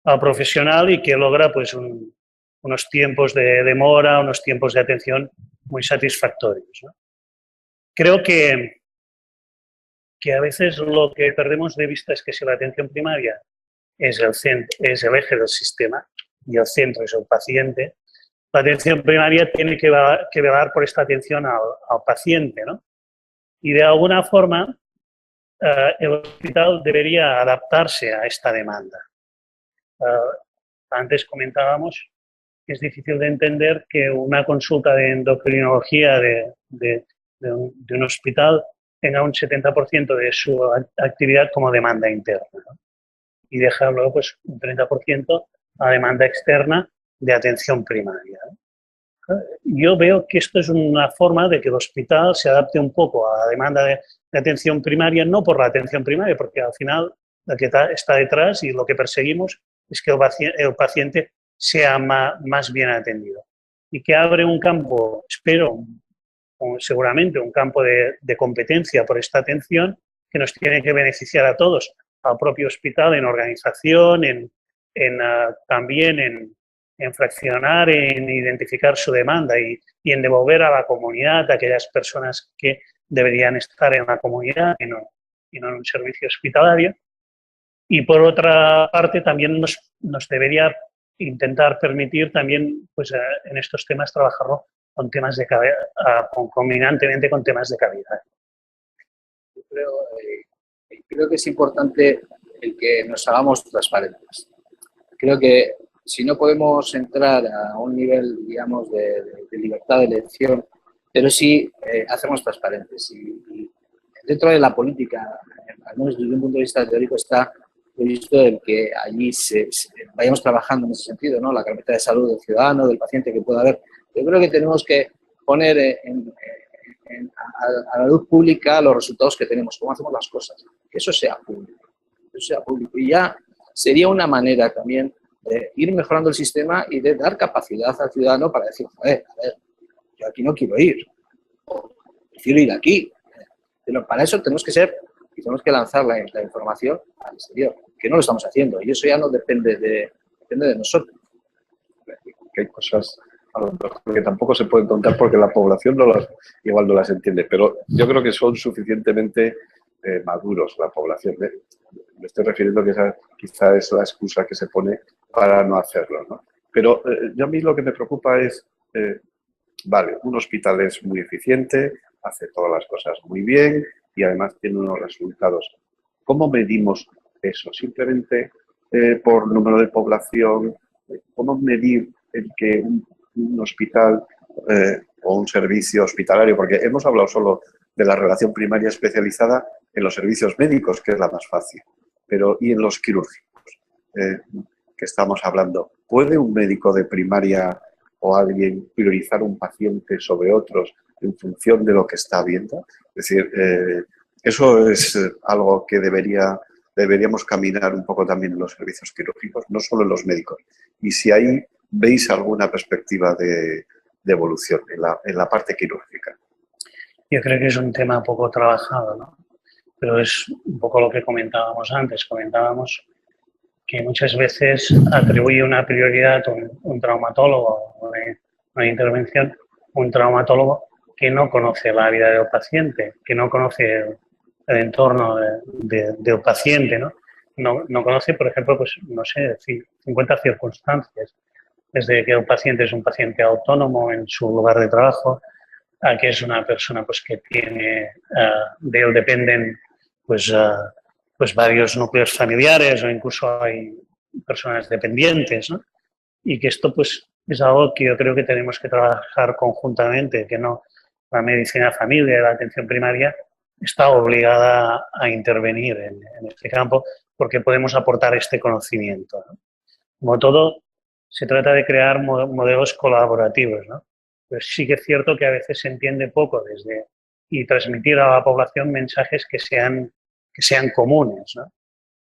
al profesional y que logra, pues, unos tiempos de demora, unos tiempos de atención muy satisfactorios, ¿no? Creo que a veces lo que perdemos de vista es que si la atención primaria es el eje del sistema y el centro es el paciente, la atención primaria tiene que velar por esta atención al paciente, ¿no? Y de alguna forma el hospital debería adaptarse a esta demanda. Antes comentábamos que es difícil de entender que una consulta de endocrinología de un hospital tenga un 70% de su actividad como demanda interna, ¿no? Y deja luego pues, un 30% a demanda externa de atención primaria, ¿no? Yo veo que esto es una forma de que el hospital se adapte un poco a la demanda de atención primaria, no por la atención primaria, porque al final lo que está detrás y lo que perseguimos es que el paciente sea más bien atendido. Y que abre un campo, espero, seguramente un campo de competencia por esta atención que nos tiene que beneficiar a todos, al propio hospital en organización, también en fraccionar, en identificar su demanda y en devolver a la comunidad a aquellas personas que deberían estar en la comunidad y no en un servicio hospitalario. Y por otra parte también nos debería intentar permitir también pues, en estos temas trabajarlo con temas de combinantemente con temas de calidad. Yo creo que es importante el que nos hagamos transparentes. Creo que si no podemos entrar a un nivel, digamos, de libertad de elección, pero sí hacernos transparentes. Y dentro de la política, al menos desde un punto de vista teórico, está previsto el que allí vayamos trabajando en ese sentido, ¿no? La carpeta de salud del ciudadano, del paciente que pueda haber. Yo creo que tenemos que poner en a la luz pública los resultados que tenemos, cómo hacemos las cosas, que eso sea público. Eso sea público. Y ya sería una manera también de ir mejorando el sistema y de dar capacidad al ciudadano para decir, joder, a ver, yo aquí no quiero ir, o prefiero ir aquí. Pero para eso tenemos que lanzar la información al exterior, que no lo estamos haciendo, y eso ya no depende de nosotros. Que hay cosas a lo mejor que tampoco se pueden contar porque la población igual no las entiende, pero yo creo que son suficientemente maduros la población. Me estoy refiriendo que esa quizá es la excusa que se pone para no hacerlo, ¿no? Pero yo a mí lo que me preocupa es, vale, un hospital es muy eficiente, hace todas las cosas muy bien y además tiene unos resultados. ¿Cómo medimos eso? Simplemente por número de población. ¿Cómo medir el que un hospital o un servicio hospitalario? Porque hemos hablado solo de la relación primaria especializada en los servicios médicos, que es la más fácil. Pero ¿y en los quirúrgicos que estamos hablando? ¿Puede un médico de primaria o alguien priorizar un paciente sobre otros en función de lo que está viendo? Es decir, eso es algo que deberíamos caminar un poco también en los servicios quirúrgicos, no solo en los médicos. Y si ahí veis alguna perspectiva de evolución en la parte quirúrgica. Yo creo que es un tema poco trabajado, ¿no? Pero es un poco lo que comentábamos antes. Comentábamos que muchas veces atribuye una prioridad a un traumatólogo, una intervención, un traumatólogo que no conoce la vida del paciente, que no conoce el entorno del paciente, ¿no? No conoce, por ejemplo, pues no sé, 50 circunstancias, desde que el paciente es un paciente autónomo en su lugar de trabajo, a que es una persona pues que tiene, de él dependen pues varios núcleos familiares o incluso hay personas dependientes, ¿no? Y que esto pues es algo que yo creo que tenemos que trabajar conjuntamente, que no la medicina familia y la atención primaria está obligada a intervenir en este campo porque podemos aportar este conocimiento, ¿no? Como todo, se trata de crear modelos colaborativos, ¿no? Pero sí que es cierto que a veces se entiende poco y transmitir a la población mensajes que sean comunes, ¿no?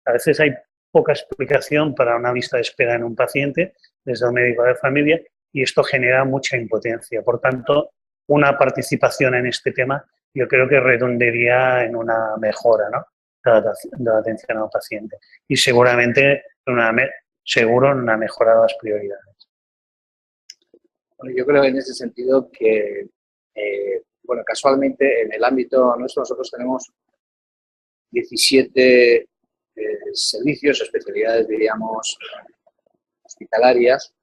A veces hay poca explicación para una lista de espera en un paciente desde el médico de familia y esto genera mucha impotencia. Por tanto, una participación en este tema yo creo que redundaría en una mejora, ¿no?, de la atención al paciente y seguramente en una mejora de las prioridades. Bueno, yo creo en ese sentido que, bueno, casualmente en el ámbito nuestro nosotros tenemos 17 servicios, especialidades, diríamos, hospitalarias,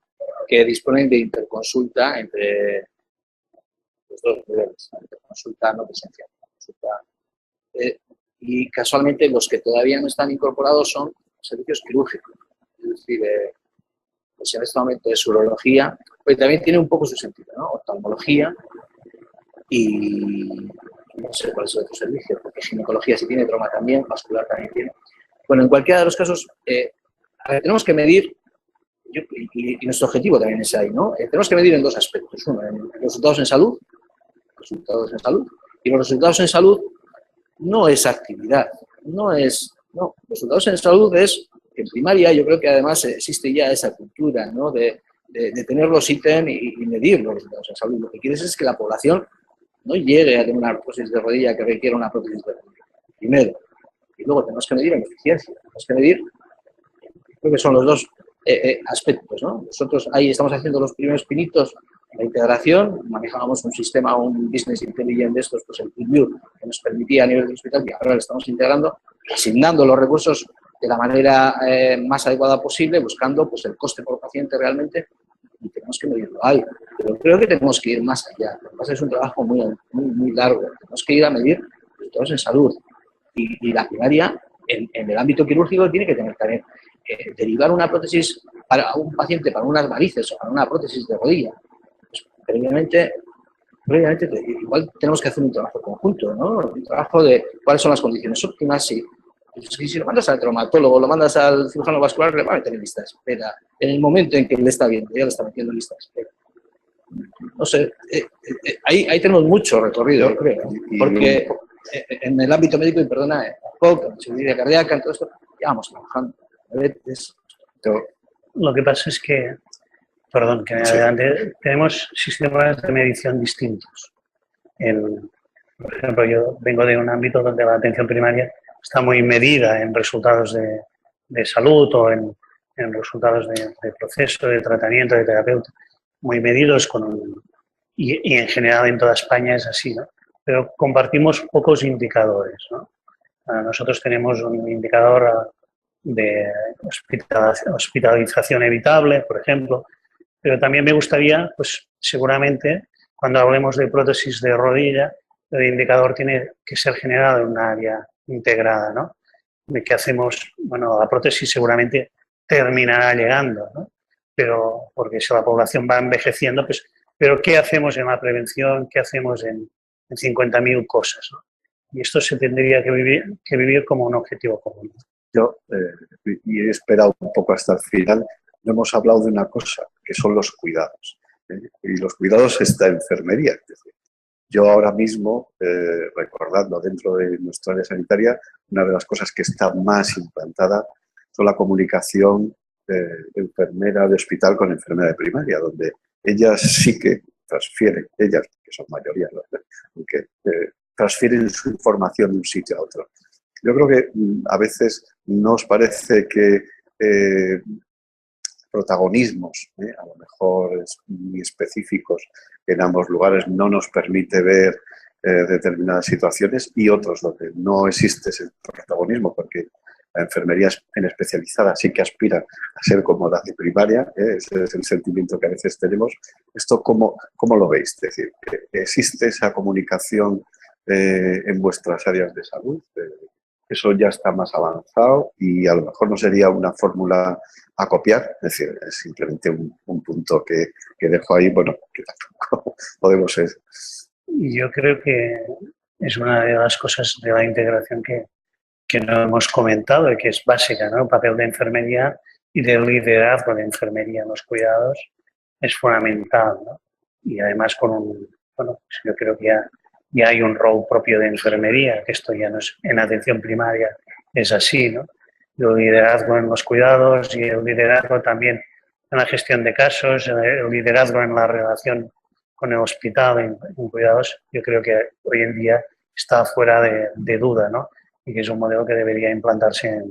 que disponen de interconsulta entre los dos niveles, interconsulta no presencial. Y casualmente los que todavía no están incorporados son servicios quirúrgicos, es decir, pues en este momento es urología, pero también tiene un poco su sentido, ¿no? Oftalmología y no sé cuál es el otro servicio, porque ginecología sí tiene, trauma también, vascular también tiene. Bueno, en cualquiera de los casos, tenemos que medir, y nuestro objetivo también es ahí, ¿no? Tenemos que medir en dos aspectos. Uno, en los resultados en salud, y los resultados en salud no es actividad, los resultados en salud es, en primaria yo creo que además existe ya esa cultura, ¿no?, de tener los ítems y medir los resultados en salud. Lo que quieres es que la población no llegue a tener una prótesis de rodilla que requiera una prótesis de rodilla, primero. Y luego tenemos que medir en eficiencia, tenemos que medir, creo que son los dos aspectos, ¿no? Nosotros ahí estamos haciendo los primeros pinitos en la integración, manejábamos un sistema, un business intelligent de estos, pues el PIVIEW, que nos permitía a nivel del hospital, y ahora lo estamos integrando, asignando los recursos de la manera más adecuada posible, buscando pues el coste por paciente realmente, y tenemos que medirlo ahí. Pero creo que tenemos que ir más allá. Lo que pasa es un trabajo muy largo. Tenemos que ir a medir resultados en salud. Y la primaria, en el ámbito quirúrgico, tiene que tener también derivar una prótesis para un paciente, para unas varices o para una prótesis de rodilla. Pues, previamente igual tenemos que hacer un trabajo conjunto, ¿no? Un trabajo de cuáles son las condiciones óptimas. Si lo mandas al traumatólogo, lo mandas al cirujano vascular, le va a meter en lista de espera. En el momento en que le está viendo, ya le está metiendo en lista de espera. no sé, ahí tenemos mucho recorrido, creo, porque en el ámbito médico, y perdona, en cirugía cardíaca, en todo esto, ya vamos trabajando. Lo que pasa es que, perdón, que me adelante, tenemos sistemas de medición distintos. Por ejemplo, yo vengo de un ámbito donde la atención primaria está muy medida en resultados de salud o en resultados de proceso, de tratamiento, de terapeuta, muy medidos y en general en toda España es así, ¿no? Pero compartimos pocos indicadores, ¿no? Nosotros tenemos un indicador de hospitalización evitable, por ejemplo, pero también me gustaría, pues seguramente, cuando hablemos de prótesis de rodilla, el indicador tiene que ser generado en un área integrada, ¿no? De qué hacemos, bueno, la prótesis seguramente terminará llegando, ¿no? Pero, porque si la población va envejeciendo, pues, pero ¿qué hacemos en la prevención? ¿Qué hacemos en 50.000 cosas, ¿no? Y esto se tendría que vivir como un objetivo común. Yo, y he esperado un poco hasta el final, no hemos hablado de una cosa, que son los cuidados. Y los cuidados es la enfermería. Es decir, yo ahora mismo, recordando dentro de nuestra área sanitaria, una de las cosas que está más implantada es la comunicación enfermera de hospital con enfermera de primaria, donde ellas sí que transfieren, ellas que son mayoría, ¿no? Aunque transfieren su información de un sitio a otro. Yo creo que a veces nos parece que protagonismos, a lo mejor muy específicos en ambos lugares, no nos permite ver determinadas situaciones, y otros donde no existe ese protagonismo, porque la enfermería en especializada sí que aspira a ser como la de primaria, ese es el sentimiento que a veces tenemos. ¿Esto cómo lo veis? Es decir, ¿existe esa comunicación en vuestras áreas de salud? Eso ya está más avanzado y a lo mejor no sería una fórmula a copiar, es decir, es simplemente un punto que dejo ahí, bueno, que tampoco podemos ser. Yo creo que es una de las cosas de la integración que no hemos comentado y que es básica, ¿no? El papel de enfermería y del liderazgo de enfermería en los cuidados es fundamental, ¿no? Y además bueno, yo creo que ya hay un rol propio de enfermería, que esto ya no es en atención primaria, es así, ¿no? El liderazgo en los cuidados y el liderazgo también en la gestión de casos, el liderazgo en la relación con el hospital en cuidados, yo creo que hoy en día está fuera de duda, ¿no? Y que es un modelo que debería implantarse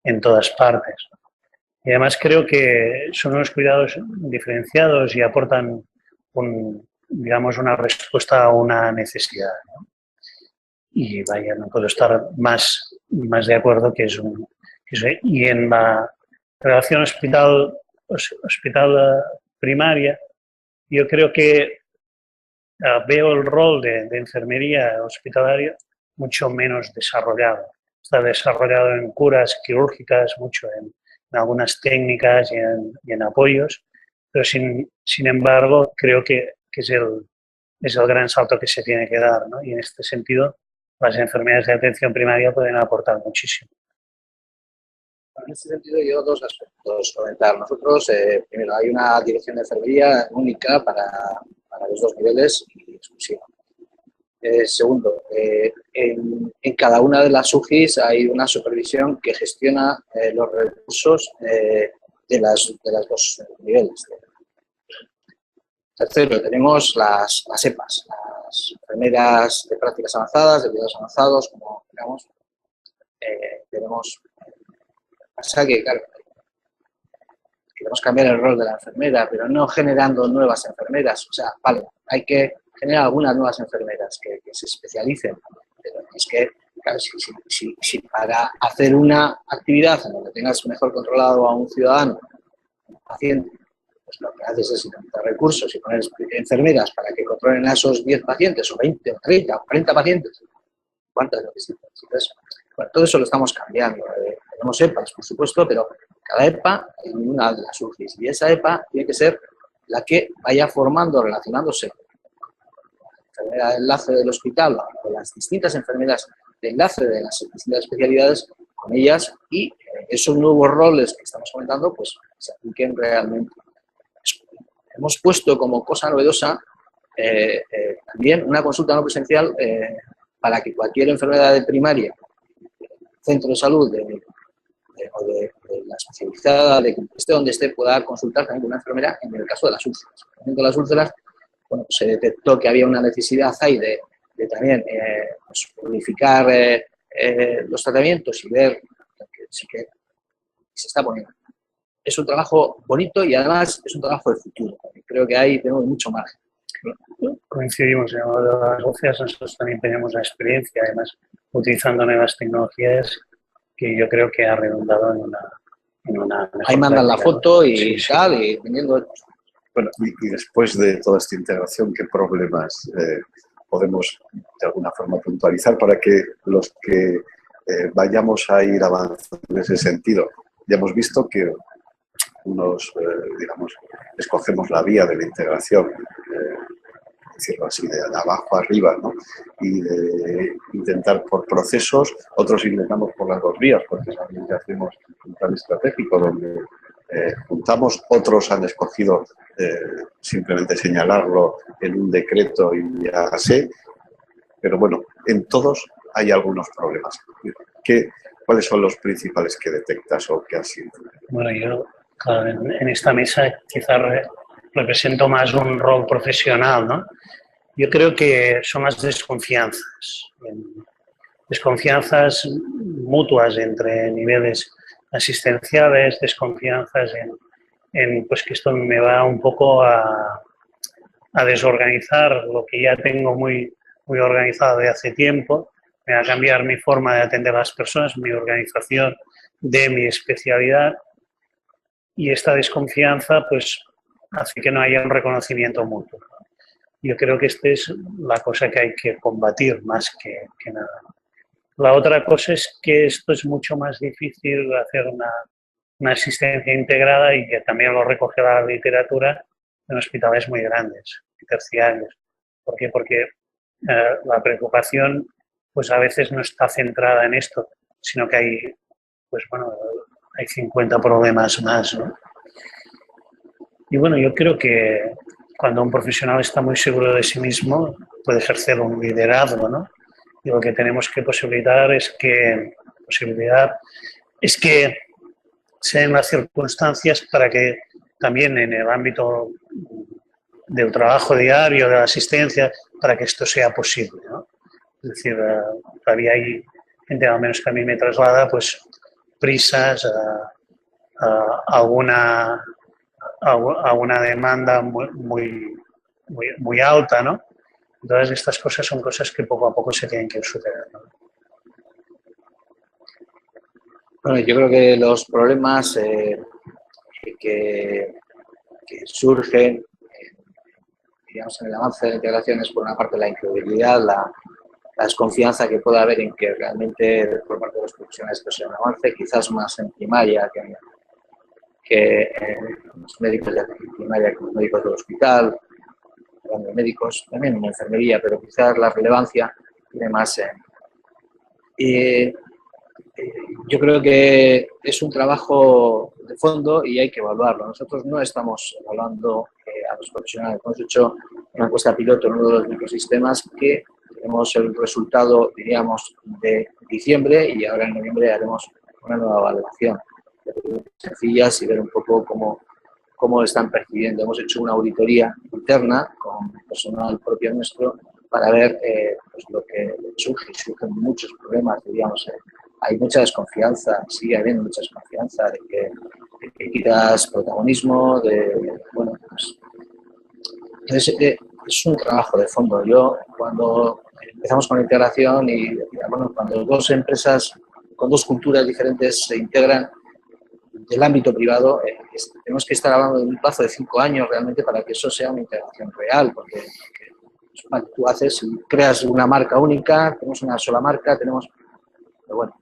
en todas partes. Y además creo que son unos cuidados diferenciados y aportan digamos, una respuesta a una necesidad, ¿no? Y vaya, no puedo estar más de acuerdo y en la relación hospital primaria, yo creo que veo el rol de enfermería hospitalaria mucho menos desarrollado. Está desarrollado en curas quirúrgicas, mucho en algunas técnicas y en apoyos, pero sin embargo creo que es el gran salto que se tiene que dar, ¿no? Y en este sentido las enfermeras de atención primaria pueden aportar muchísimo. En este sentido, yo dos aspectos comentar. Nosotros, primero, hay una dirección de enfermería única para los dos niveles y exclusiva. Segundo, en cada una de las UGIs hay una supervisión que gestiona los recursos de los dos niveles. Tercero, tenemos las EPAs, las enfermeras de prácticas avanzadas, de cuidados avanzados, como digamos. Pasa que, claro, queremos cambiar el rol de la enfermera, pero no generando nuevas enfermeras. O sea, vale, hay que generar algunas nuevas enfermeras que se especialicen, pero es que, claro, si para hacer una actividad en la que tengas mejor controlado a un ciudadano, un paciente, pues lo que haces es incrementar recursos y poner enfermeras para que controlen a esos 10 pacientes, o 20, o 30, o 40 pacientes. ¿Cuántas necesitas? Entonces, bueno, todo eso lo estamos cambiando. Tenemos EPAs, por supuesto, pero cada EPA en una de las UGIs. Y esa EPA tiene que ser la que vaya formando, relacionándose con la enfermera de enlace del hospital o con las distintas enfermeras de enlace de las distintas especialidades con ellas, y esos nuevos roles que estamos comentando pues se apliquen realmente. Hemos puesto como cosa novedosa también una consulta no presencial para que cualquier enfermedad de primaria, centro de salud o de la especializada, de que esté donde esté, pueda consultar también con una enfermera en el caso de las úlceras. En el caso de las úlceras, bueno, pues se detectó que había una necesidad ahí de también pues, unificar los tratamientos y ver que sí que se está poniendo. Es un trabajo bonito y además es un trabajo de futuro. Creo que ahí tenemos mucho margen. Coincidimos en lo de las úlceras, nosotros también tenemos la experiencia, además, utilizando nuevas tecnologías que yo creo que ha redundado en una mejor ahí mandan práctica, la foto, ¿no? Y sí, tal, sí. y teniendo... Bueno, y después de toda esta integración, ¿qué problemas podemos de alguna forma puntualizar para que los que vayamos a ir avanzando en ese sentido? Ya hemos visto que unos, digamos, escogemos la vía de la integración, decirlo así, de abajo arriba, ¿no? Y de intentar por procesos, otros intentamos por las dos vías, porque también hacemos un plan estratégico donde juntamos, otros han escogido simplemente señalarlo en un decreto y ya sé, pero bueno, en todos hay algunos problemas. ¿Cuáles son los principales que detectas o que has sido? Bueno, yo claro, en esta mesa quizás represento más un rol profesional, ¿no? Yo creo que son las desconfianzas, desconfianzas mutuas entre niveles asistenciales, desconfianzas en pues que esto me va un poco a desorganizar lo que ya tengo muy organizado de hace tiempo, me va a cambiar mi forma de atender a las personas, mi organización de mi especialidad, y esta desconfianza pues hace que no haya un reconocimiento mutuo. Yo creo que esta es la cosa que hay que combatir más que nada. La otra cosa es que esto es mucho más difícil de hacer una asistencia integrada, y que también lo recoge la literatura, en hospitales muy grandes, terciarios. ¿Por qué? Porque la preocupación pues a veces no está centrada en esto, sino que hay, pues bueno, hay 50 problemas más, ¿no? Y bueno, yo creo que cuando un profesional está muy seguro de sí mismo, puede ejercer un liderazgo, ¿no? Y lo que tenemos que posibilitar es que se den las circunstancias para que también en el ámbito del trabajo diario, de la asistencia, para que esto sea posible, ¿no? Es decir, todavía hay gente, al menos que a mí me traslada, pues prisas, alguna demanda muy alta, ¿no? Entonces, estas cosas son cosas que poco a poco se tienen que ir superando, ¿no? Bueno, yo creo que los problemas que surgen, digamos, en el avance de la integración es, por una parte, la incredibilidad, la desconfianza que pueda haber en que realmente por parte de los profesionales esto sea un avance, quizás más en primaria que los médicos de primaria, que los médicos del hospital, los médicos también en enfermería, pero quizás la relevancia tiene más en... yo creo que es un trabajo de fondo y hay que evaluarlo. Nosotros no estamos evaluando a los profesionales. Hemos hecho una encuesta piloto en uno de los microsistemas que tenemos el resultado, diríamos, de diciembre, y ahora en noviembre haremos una nueva evaluación sencillas y ver un poco cómo lo están percibiendo. Hemos hecho una auditoría interna con personal propio nuestro para ver pues lo que surge. Surgen muchos problemas, diríamos. Hay mucha desconfianza, sigue habiendo mucha desconfianza de que quitas protagonismo, bueno, pues, es un trabajo de fondo. Yo, cuando empezamos con la integración y bueno, cuando dos empresas con dos culturas diferentes se integran del ámbito privado, tenemos que estar hablando de un plazo de 5 años realmente para que eso sea una integración real, porque bueno, tú haces y creas una marca única, tenemos una sola marca, pero bueno,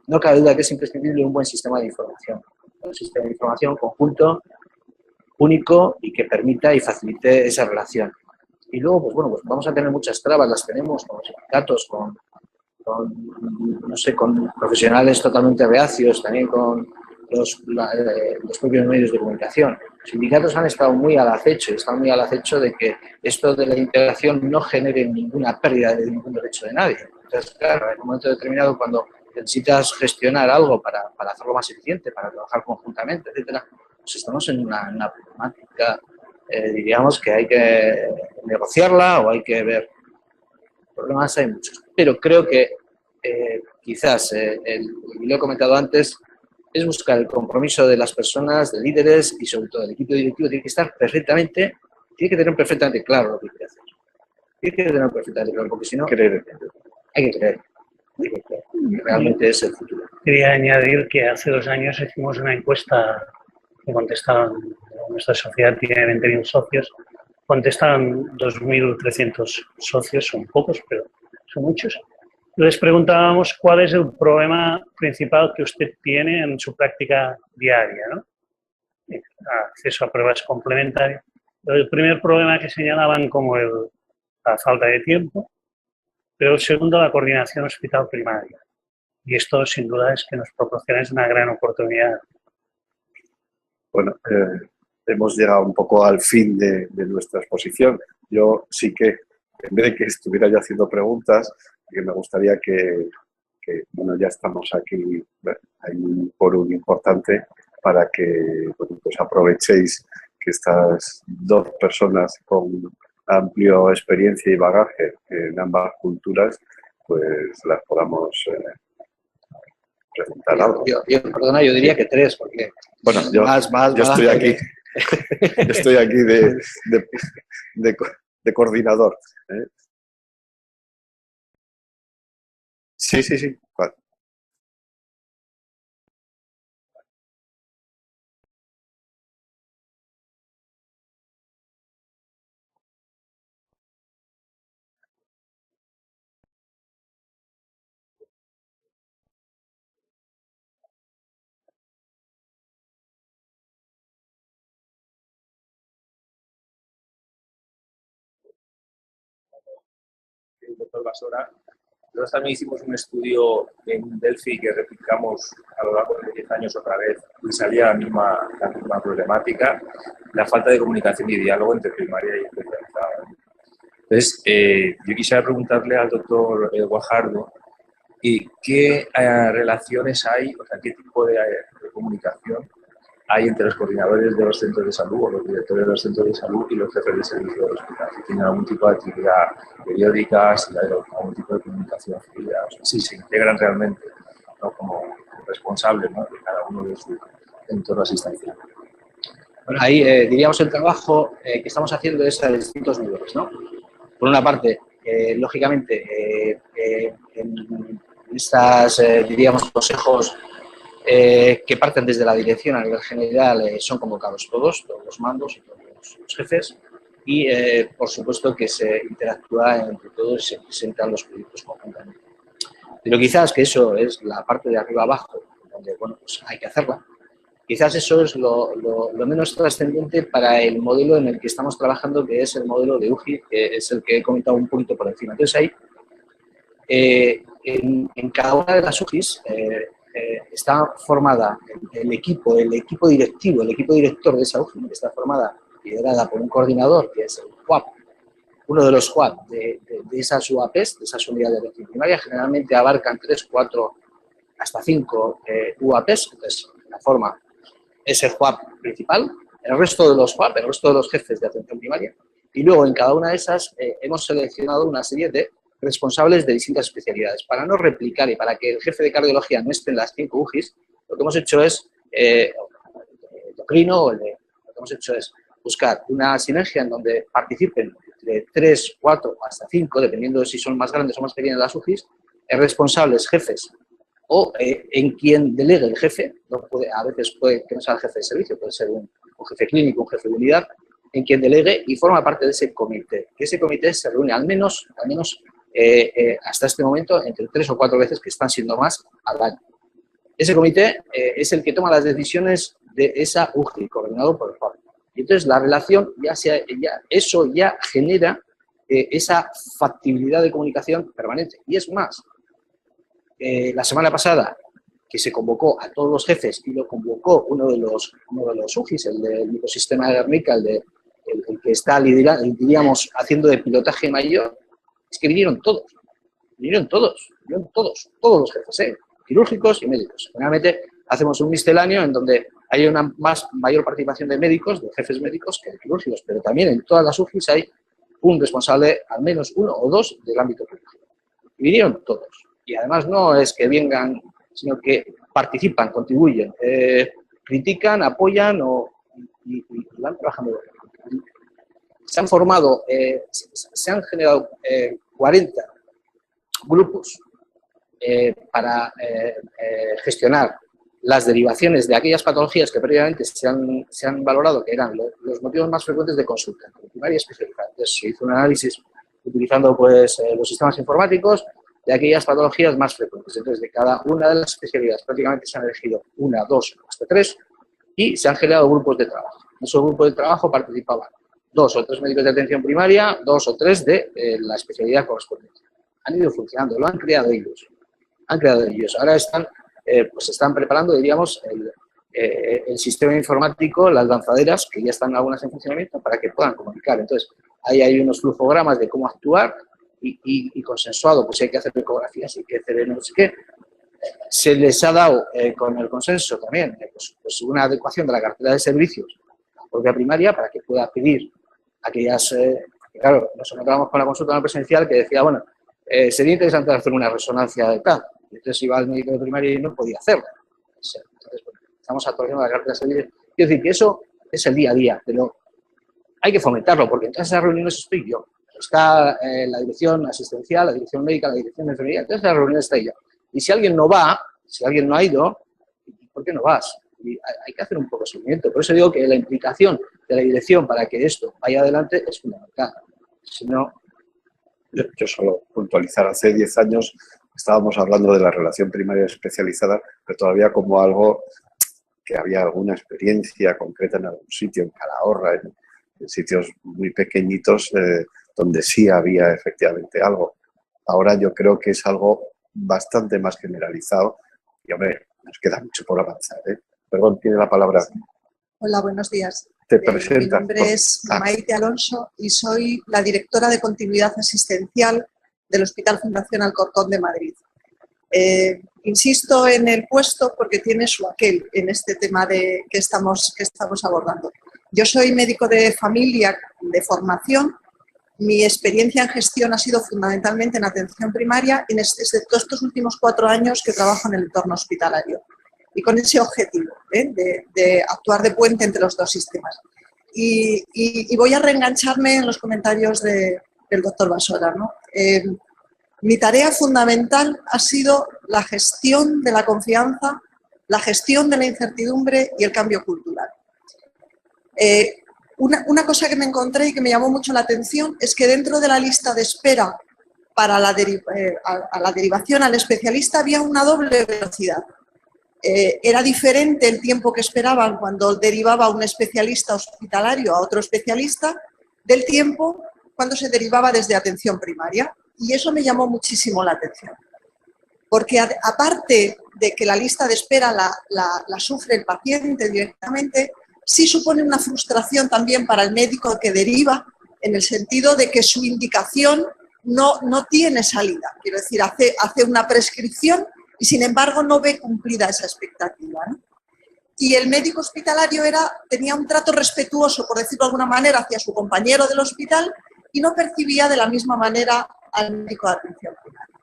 no cabe duda que es imprescindible un buen sistema de información, un sistema de información conjunto, único y que permita y facilite esa relación. Y luego, pues bueno, pues vamos a tener muchas trabas, las tenemos con los sindicatos, no sé, con profesionales totalmente reacios, también con los propios medios de comunicación. Los sindicatos han estado muy al acecho, están muy al acecho de que esto de la integración no genere ninguna pérdida de ningún derecho de nadie. Entonces, claro, en un momento determinado, cuando necesitas gestionar algo para hacerlo más eficiente, para trabajar conjuntamente, etcétera, pues estamos en una problemática, diríamos, que hay que negociarla o hay que ver. Problemas hay muchos, pero creo que quizás, y lo he comentado antes, es buscar el compromiso de las personas, de líderes y sobre todo del equipo directivo. Tiene que estar perfectamente, tiene que tener perfectamente claro lo que quiere hacer. Tiene que tener perfectamente claro, porque si no, hay que creer. Realmente es el futuro. Quería añadir que hace 2 años hicimos una encuesta que contestaron, nuestra sociedad tiene 20.000 socios, contestaron 2.300 socios, son pocos, pero son muchos. Les preguntábamos cuál es el problema principal que usted tiene en su práctica diaria, ¿no? Acceso a pruebas complementarias. El primer problema que señalaban como la falta de tiempo, pero el segundo, la coordinación hospital primaria. Y esto, sin duda, es que nos proporciona una gran oportunidad. Bueno, hemos llegado un poco al fin de nuestra exposición. Yo sí que, en vez de que estuviera yo haciendo preguntas, que me gustaría que bueno, ya estamos aquí, hay un quórum importante para que bueno, pues aprovechéis que estas 2 personas con amplio experiencia y bagaje en ambas culturas, pues las podamos preguntar algo. Perdona, yo diría que 3, porque bueno, yo estoy aquí. Yo estoy aquí de coordinador. Sí. Vale. Doctor Basora. Nosotros también hicimos un estudio en Delphi que replicamos a lo largo de 10 años otra vez y salía la misma problemática, la falta de comunicación y diálogo entre primaria y especializada. Entonces, yo quisiera preguntarle al doctor Guajardo qué relaciones hay, o sea, qué tipo de comunicación hay entre los coordinadores de los centros de salud o los directores de los centros de salud y los jefes de servicio del hospital. Si tienen algún tipo de actividad periódica, si hay algún tipo de comunicación fluida, o sea, si se integran realmente, ¿no? Como responsables, ¿no? De cada uno de su entorno asistencial. Bueno, ahí diríamos el trabajo que estamos haciendo es a distintos niveles, ¿no? Por una parte, lógicamente, en estas, diríamos, consejos que parten desde la dirección a nivel general, son convocados todos los mandos y todos los jefes y, por supuesto, que se interactúa entre todos y se presentan los proyectos conjuntamente. Pero quizás que eso es la parte de arriba abajo, donde, bueno, pues hay que hacerla. Quizás eso es lo menos trascendente para el modelo en el que estamos trabajando, que es el modelo de UGI, que es el que he comentado un poquito por encima. Entonces, ahí, en cada una de las UGIs, está formada el equipo directivo, el equipo director de esa UGI, está formada, liderada por un coordinador, que es el UAP, uno de los UAP de esas UAPs, de esas unidades de atención primaria, generalmente abarcan 3, 4, hasta 5 UAPs, entonces la forma es el UAP principal, el resto de los UAP, el resto de los jefes de atención primaria, y luego en cada una de esas hemos seleccionado una serie de responsables de distintas especialidades. Para no replicar y para que el jefe de cardiología no esté en las 5 UGIs, lo que hemos hecho es, endocrino, lo que hemos hecho es buscar una sinergia en donde participen de 3, 4, hasta 5, dependiendo de si son más grandes o más pequeñas las UGIs, responsables, jefes, o en quien delegue el jefe, no puede, a veces puede que no sea el jefe de servicio, puede ser un jefe clínico, un jefe de unidad, en quien delegue y forma parte de ese comité. Que ese comité se reúne al menos hasta este momento entre 3 o 4 veces, que están siendo más al año. Ese comité es el que toma las decisiones de esa UGI, coordinado por el FAB. Y entonces la relación, eso ya genera esa factibilidad de comunicación permanente. Y es más, la semana pasada que se convocó a todos los jefes y lo convocó uno de los UGIs, el del microsistema de Guernica, el que está, diríamos, haciendo de pilotaje mayor, es que vinieron todos los jefes, quirúrgicos y médicos. Generalmente hacemos un misceláneo en donde hay una mayor participación de médicos, de jefes médicos, que de quirúrgicos, pero también en todas las UGIs hay un responsable, al menos uno o dos, del ámbito quirúrgico. Y vinieron todos. Y además no es que vengan, sino que participan, contribuyen, critican, apoyan y van trabajando. Se han formado, se han generado 40 grupos para gestionar las derivaciones de aquellas patologías que previamente se han valorado que eran los motivos más frecuentes de consulta, primaria y especializada. Entonces se hizo un análisis utilizando pues, los sistemas informáticos de aquellas patologías más frecuentes. Entonces, de cada una de las especialidades prácticamente se han elegido 1, 2, hasta 3 y se han generado grupos de trabajo. En esos grupos de trabajo participaban 2 o 3 médicos de atención primaria, 2 o 3 de la especialidad correspondiente. Han ido funcionando, lo han creado ellos. Ahora están preparando, diríamos, el sistema informático, las lanzaderas, que ya están algunas en funcionamiento, para que puedan comunicar. Entonces, ahí hay unos flujogramas de cómo actuar y consensuado, pues si hay que hacer ecografías, si hay que hacer no sé qué. Se les ha dado, con el consenso también, pues una adecuación de la cartera de servicios a la propia primaria para que pueda pedir aquellas... claro, nos encontramos con la consulta no presencial que decía, bueno, sería interesante hacer una resonancia de tal. Entonces iba al médico de primaria y no podía hacerlo. Entonces, bueno, estamos actualizando la cartera de servicios. Quiero decir que eso es el día a día, pero hay que fomentarlo, porque en todas esas reuniones estoy yo. Está la dirección asistencial, la dirección médica, la dirección de enfermería, en todas esas reuniones estoy yo. Y si alguien no va, si alguien no ha ido, ¿por qué no vas? Y hay que hacer un poco de seguimiento. Por eso digo que la implicación de la dirección para que esto vaya adelante es fundamental. Si no... Yo solo puntualizar, hace 10 años estábamos hablando de la relación primaria especializada, pero todavía como algo que había alguna experiencia concreta en algún sitio, en Calahorra, en sitios muy pequeñitos, donde sí había efectivamente algo. Ahora yo creo que es algo bastante más generalizado y, hombre, nos queda mucho por avanzar, ¿eh? Perdón, tiene la palabra. Hola, buenos días. Te presenta. Mi nombre es Maite Alonso y soy la directora de continuidad asistencial del Hospital Fundación Alcorcón de Madrid. Insisto en el puesto porque tiene su aquel en este tema que estamos abordando. Yo soy médico de familia de formación. Mi experiencia en gestión ha sido fundamentalmente en atención primaria, excepto estos últimos 4 años que trabajo en el entorno hospitalario. Y con ese objetivo, de actuar de puente entre los dos sistemas. Y voy a reengancharme en los comentarios del doctor Basora, ¿no? Mi tarea fundamental ha sido la gestión de la confianza, la gestión de la incertidumbre y el cambio cultural. Una cosa que me encontré y que me llamó mucho la atención es que dentro de la lista de espera para a la derivación al especialista había una doble velocidad. Era diferente el tiempo que esperaban cuando derivaba un especialista hospitalario a otro especialista del tiempo cuando se derivaba desde atención primaria. Y eso me llamó muchísimo la atención. Porque aparte de que la lista de espera la sufre el paciente directamente, sí supone una frustración también para el médico que deriva, en el sentido de que su indicación no tiene salida. Quiero decir, hace una prescripción y sin embargo no ve cumplida esa expectativa, ¿no? Y el médico hospitalario tenía un trato respetuoso, por decirlo de alguna manera, hacia su compañero del hospital y no percibía de la misma manera al médico de atención primaria.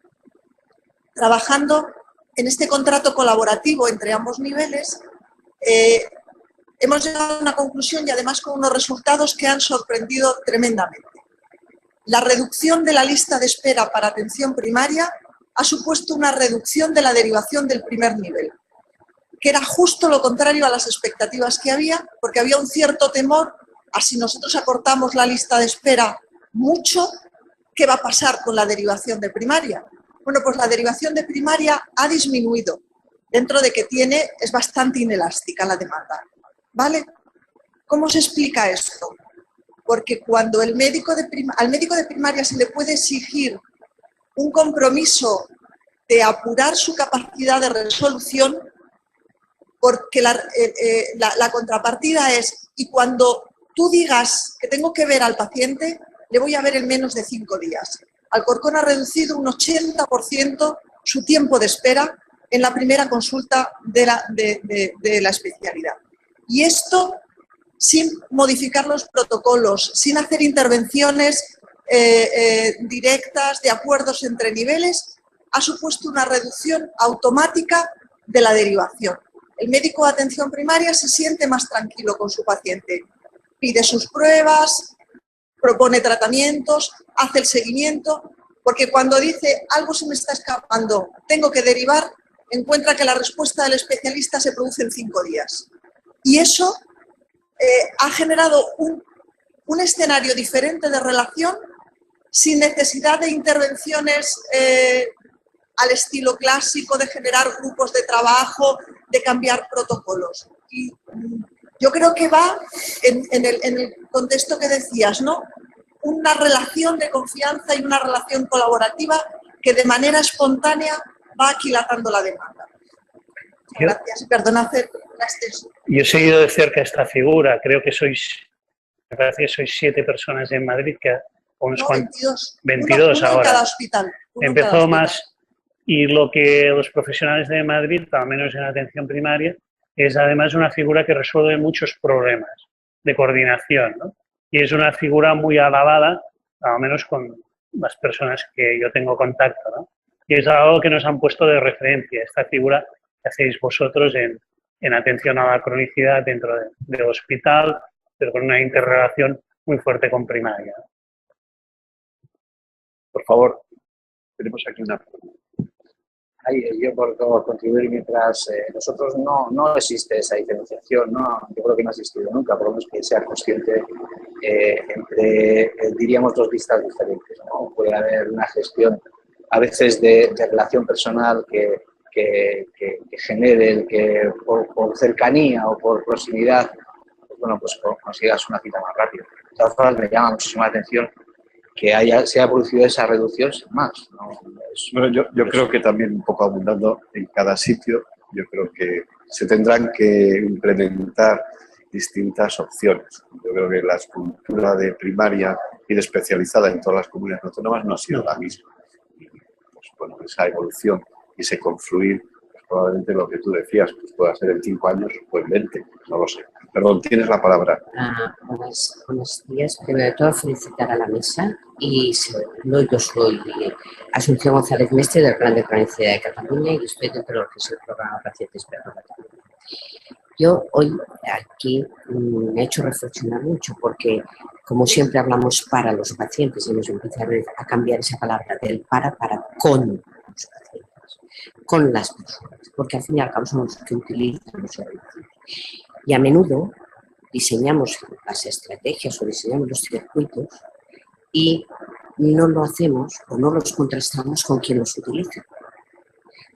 Trabajando en este contrato colaborativo entre ambos niveles, hemos llegado a una conclusión y además con unos resultados que han sorprendido tremendamente. La reducción de la lista de espera para atención primaria ha supuesto una reducción de la derivación del primer nivel, que era justo lo contrario a las expectativas que había, porque había un cierto temor a si nosotros acortamos la lista de espera mucho, ¿qué va a pasar con la derivación de primaria? Bueno, pues la derivación de primaria ha disminuido, dentro de que es bastante inelástica la demanda, ¿vale? ¿Cómo se explica esto? Porque cuando al médico de primaria se le puede exigir un compromiso de apurar su capacidad de resolución, porque la contrapartida es, y cuando tú digas que tengo que ver al paciente, le voy a ver en menos de 5 días. Alcorcón ha reducido un 80% su tiempo de espera en la primera consulta de la especialidad. Y esto sin modificar los protocolos, sin hacer intervenciones directas de acuerdos entre niveles, ha supuesto una reducción automática de la derivación. El médico de atención primaria se siente más tranquilo con su paciente, pide sus pruebas, propone tratamientos, hace el seguimiento, porque cuando dice algo se me está escapando, tengo que derivar, encuentra que la respuesta del especialista se produce en 5 días. Y eso ha generado un escenario diferente de relación sin necesidad de intervenciones al estilo clásico, de generar grupos de trabajo, de cambiar protocolos. Y yo creo que va en el contexto que decías, ¿no? Una relación de confianza y una relación colaborativa que de manera espontánea va aquilatando la demanda. Gracias y perdona hacer la extensión. Yo he seguido de cerca esta figura, creo que me parece que sois 7 personas en Madrid, que unos no, 22. 22 uno ahora. En cada hospital. Empezó más, y lo que los profesionales de Madrid, al menos en atención primaria, es además una figura que resuelve muchos problemas de coordinación, ¿no? Y es una figura muy alabada, al menos con las personas que yo tengo contacto, ¿no? Y es algo que nos han puesto de referencia, esta figura que hacéis vosotros en atención a la cronicidad dentro del hospital, pero con una interrelación muy fuerte con primaria. Por favor, tenemos aquí una pregunta. Yo por contribuir, mientras nosotros no existe esa diferenciación, ¿no? Yo creo que no ha existido nunca, por lo menos que sea consciente entre, diríamos, 2 vistas diferentes, ¿no? Puede haber una gestión a veces de relación personal que genere el que por cercanía o por proximidad, pues, bueno, pues consigas una cita más rápida. De todas formas, me llama muchísimo la atención que se haya producido esa reducción sin más, ¿no? Bueno, yo creo que también un poco abundando en cada sitio, yo creo que se tendrán que implementar distintas opciones. Yo creo que la estructura de primaria y de especializada en todas las comunidades autónomas no ha sido la misma. Y, pues, bueno, esa evolución y ese confluir, pues, probablemente lo que tú decías, pues pueda ser en 5 años o en 20, no lo sé. Perdón, tienes la palabra. Buenos días. Primero de todo, felicitar a la mesa y segundo, yo soy Asunción González Mestre del Plan de Cronicidad de Cataluña y estoy dentro de lo que es el programa Pacientes Prerrogativos. Yo hoy aquí me he hecho reflexionar mucho porque, como siempre hablamos para los pacientes, hemos empezado a cambiar esa palabra del para con los pacientes, con las personas, porque al fin y al cabo son los que utilizan los servicios. Y a menudo diseñamos las estrategias o diseñamos los circuitos y no lo hacemos o no los contrastamos con quien los utiliza.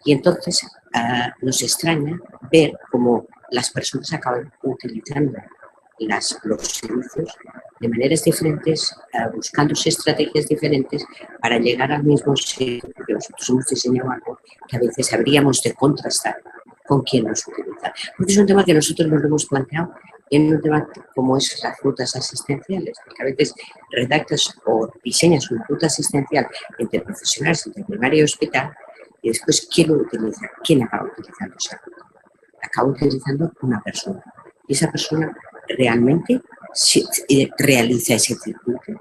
Y entonces nos extraña ver cómo las personas acaban utilizando los servicios de maneras diferentes, buscándose estrategias diferentes para llegar al mismo sitio, porque nosotros hemos diseñado algo que a veces habríamos de contrastar con quién nos utiliza. Porque es un tema que nosotros nos lo hemos planteado en un tema como es las rutas asistenciales, porque a veces redactas o diseñas una ruta asistencial entre profesionales, entre primaria y hospital, y después ¿quién lo utiliza? ¿Quién acaba utilizando esa ruta? Acaba utilizando una persona. Y esa persona realmente realiza ese circuito.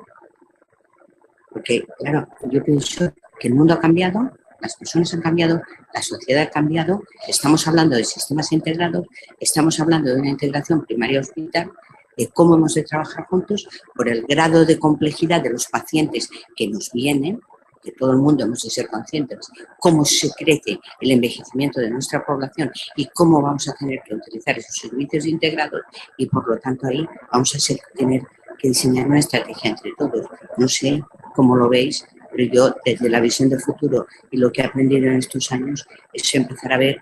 Porque, claro, yo pienso que el mundo ha cambiado, las personas han cambiado, la sociedad ha cambiado, estamos hablando de sistemas integrados, estamos hablando de una integración primaria-hospital, de cómo hemos de trabajar juntos, por el grado de complejidad de los pacientes que nos vienen, que todo el mundo hemos de ser conscientes, cómo se crece el envejecimiento de nuestra población y cómo vamos a tener que utilizar esos servicios integrados y por lo tanto ahí vamos a tener que diseñar una estrategia entre todos. No sé cómo lo veis, pero yo desde la visión de futuro y lo que he aprendido en estos años es empezar a ver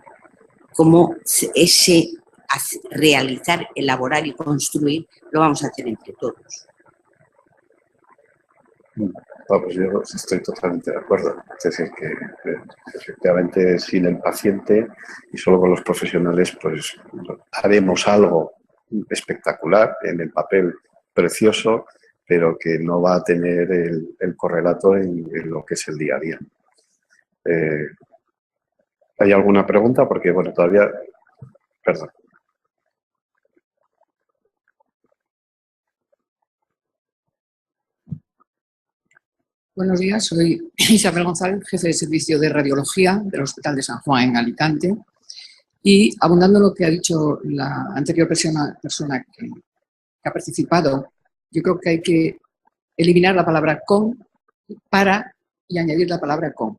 cómo realizar, elaborar y construir lo vamos a hacer entre todos. Pues yo estoy totalmente de acuerdo. Es decir, que efectivamente sin el paciente y solo con los profesionales, pues haremos algo espectacular en el papel precioso, pero que no va a tener el correlato en lo que es el día a día. ¿Hay alguna pregunta? Porque, bueno, todavía... Perdón. Buenos días, soy Isabel González, jefe de servicio de radiología del Hospital de San Juan en Alicante. Y abundando en lo que ha dicho la anterior persona que ha participado, yo creo que hay que eliminar la palabra con, para y añadir la palabra con.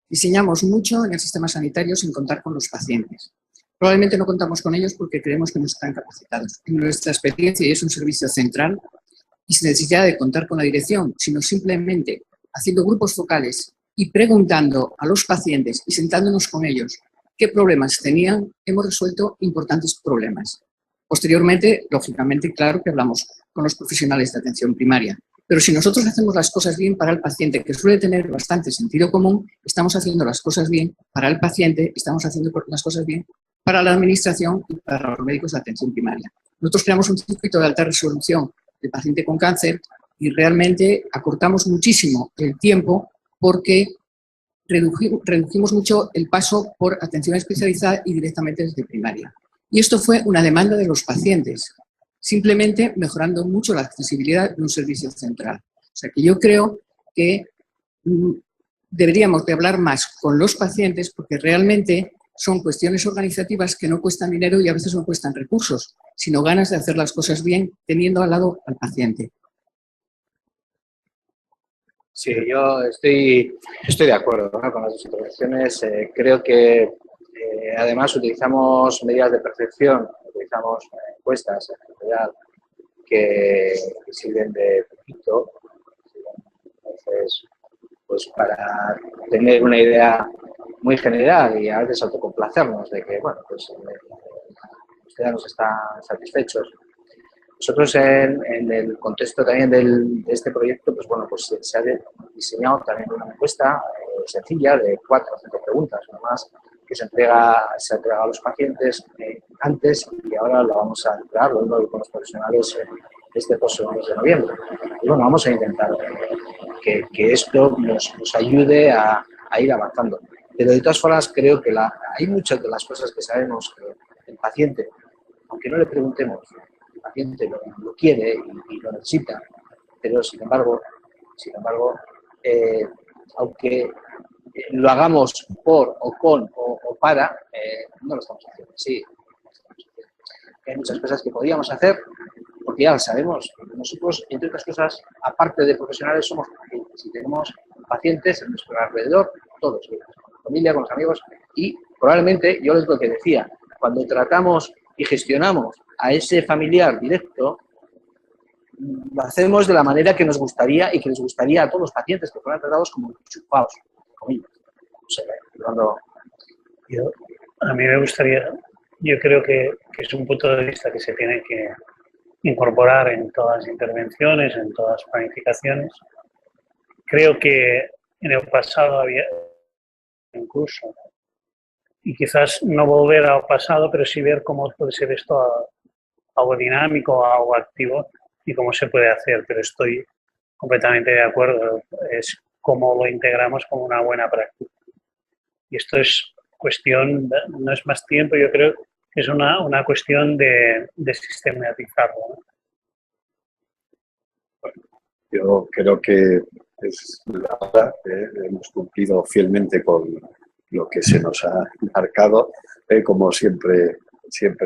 Diseñamos mucho en el sistema sanitario sin contar con los pacientes. Probablemente no contamos con ellos porque creemos que no están capacitados. En nuestra experiencia, y es un servicio central, y sin necesidad de contar con la dirección, sino simplemente haciendo grupos focales y preguntando a los pacientes y sentándonos con ellos qué problemas tenían, hemos resuelto importantes problemas. Posteriormente, lógicamente, claro que hablamos con los profesionales de atención primaria, pero si nosotros hacemos las cosas bien para el paciente, que suele tener bastante sentido común, estamos haciendo las cosas bien para el paciente, estamos haciendo las cosas bien para la administración y para los médicos de atención primaria. Nosotros creamos un circuito de alta resolución del paciente con cáncer y realmente acortamos muchísimo el tiempo porque redujimos mucho el paso por atención especializada y directamente desde primaria. Y esto fue una demanda de los pacientes, simplemente mejorando mucho la accesibilidad de un servicio central. O sea que yo creo que deberíamos de hablar más con los pacientes porque realmente son cuestiones organizativas que no cuestan dinero y a veces no cuestan recursos, sino ganas de hacer las cosas bien teniendo al lado al paciente. Sí, yo estoy de acuerdo, ¿no?, con las intervenciones. Creo que además utilizamos medidas de percepción, utilizamos encuestas en realidad que sirven de poquito. Entonces, pues para tener una idea muy general y a veces autocomplacernos de que, bueno, pues los ciudadanos están satisfechos. Nosotros en el contexto también de este proyecto, pues bueno, pues se ha diseñado también una encuesta sencilla de 4 o 5 preguntas, nomás, que se entrega a los pacientes antes y ahora lo vamos a entregar luego con los profesionales este próximo mes de noviembre. Y bueno, vamos a intentar que esto nos ayude a ir avanzando. Pero de todas formas creo que hay muchas de las cosas que sabemos que el paciente, aunque no le preguntemos, el paciente lo quiere y lo necesita, pero sin embargo aunque lo hagamos por o con o para, no lo estamos haciendo así. Hay muchas cosas que podríamos hacer porque ya lo sabemos. Nosotros, entre otras cosas, aparte de profesionales, somos pacientes y tenemos pacientes en nuestro alrededor, todos, con la familia, con los amigos, y probablemente, yo es lo que decía, cuando tratamos y gestionamos a ese familiar directo, lo hacemos de la manera que nos gustaría y que les gustaría a todos los pacientes que fueran tratados como enchufados, comillas. O sea, a mí me gustaría, yo creo que es un punto de vista que se tiene que incorporar en todas las intervenciones, en todas las planificaciones. Creo que en el pasado había incluso, y quizás no volver al pasado, pero sí ver cómo puede ser esto algo dinámico, algo activo y cómo se puede hacer, pero estoy completamente de acuerdo, es cómo lo integramos como una buena práctica. Y esto es cuestión, no es más tiempo, yo creo que es una cuestión de sistematizarlo, ¿no? Yo creo que es la hora, hemos cumplido fielmente con lo que se nos ha marcado, como siempre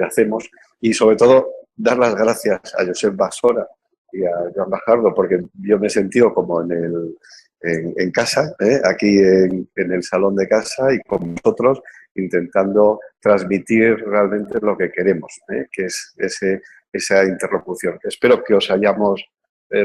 hacemos, y sobre todo dar las gracias a Josep Basora y a Joan Bajardo, porque yo me he sentido como en casa, aquí en el salón de casa y con vosotros, intentando transmitir realmente lo que queremos, que es esa interlocución. Espero que os hayamos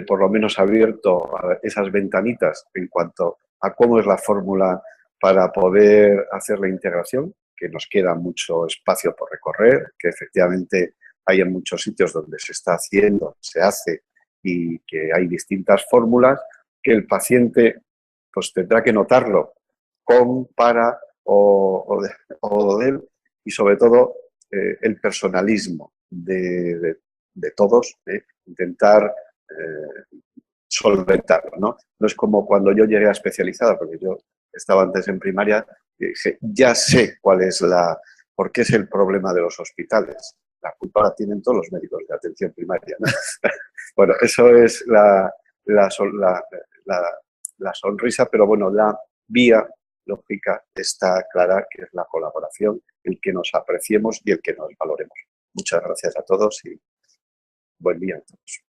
por lo menos abierto esas ventanitas en cuanto a cómo es la fórmula para poder hacer la integración, que nos queda mucho espacio por recorrer, que efectivamente hay en muchos sitios donde se está haciendo, se hace y que hay distintas fórmulas, que el paciente pues tendrá que notarlo con, para o de él, y sobre todo el personalismo de todos, intentar solventarlo, ¿no? No es como cuando yo llegué a especializada, porque yo estaba antes en primaria y dije, ya sé por qué es el problema de los hospitales. La culpa la tienen todos los médicos de atención primaria, ¿no? Bueno, eso es la sonrisa, pero bueno, la vía lógica está clara, que es la colaboración, el que nos apreciemos y el que nos valoremos. Muchas gracias a todos y buen día a todos.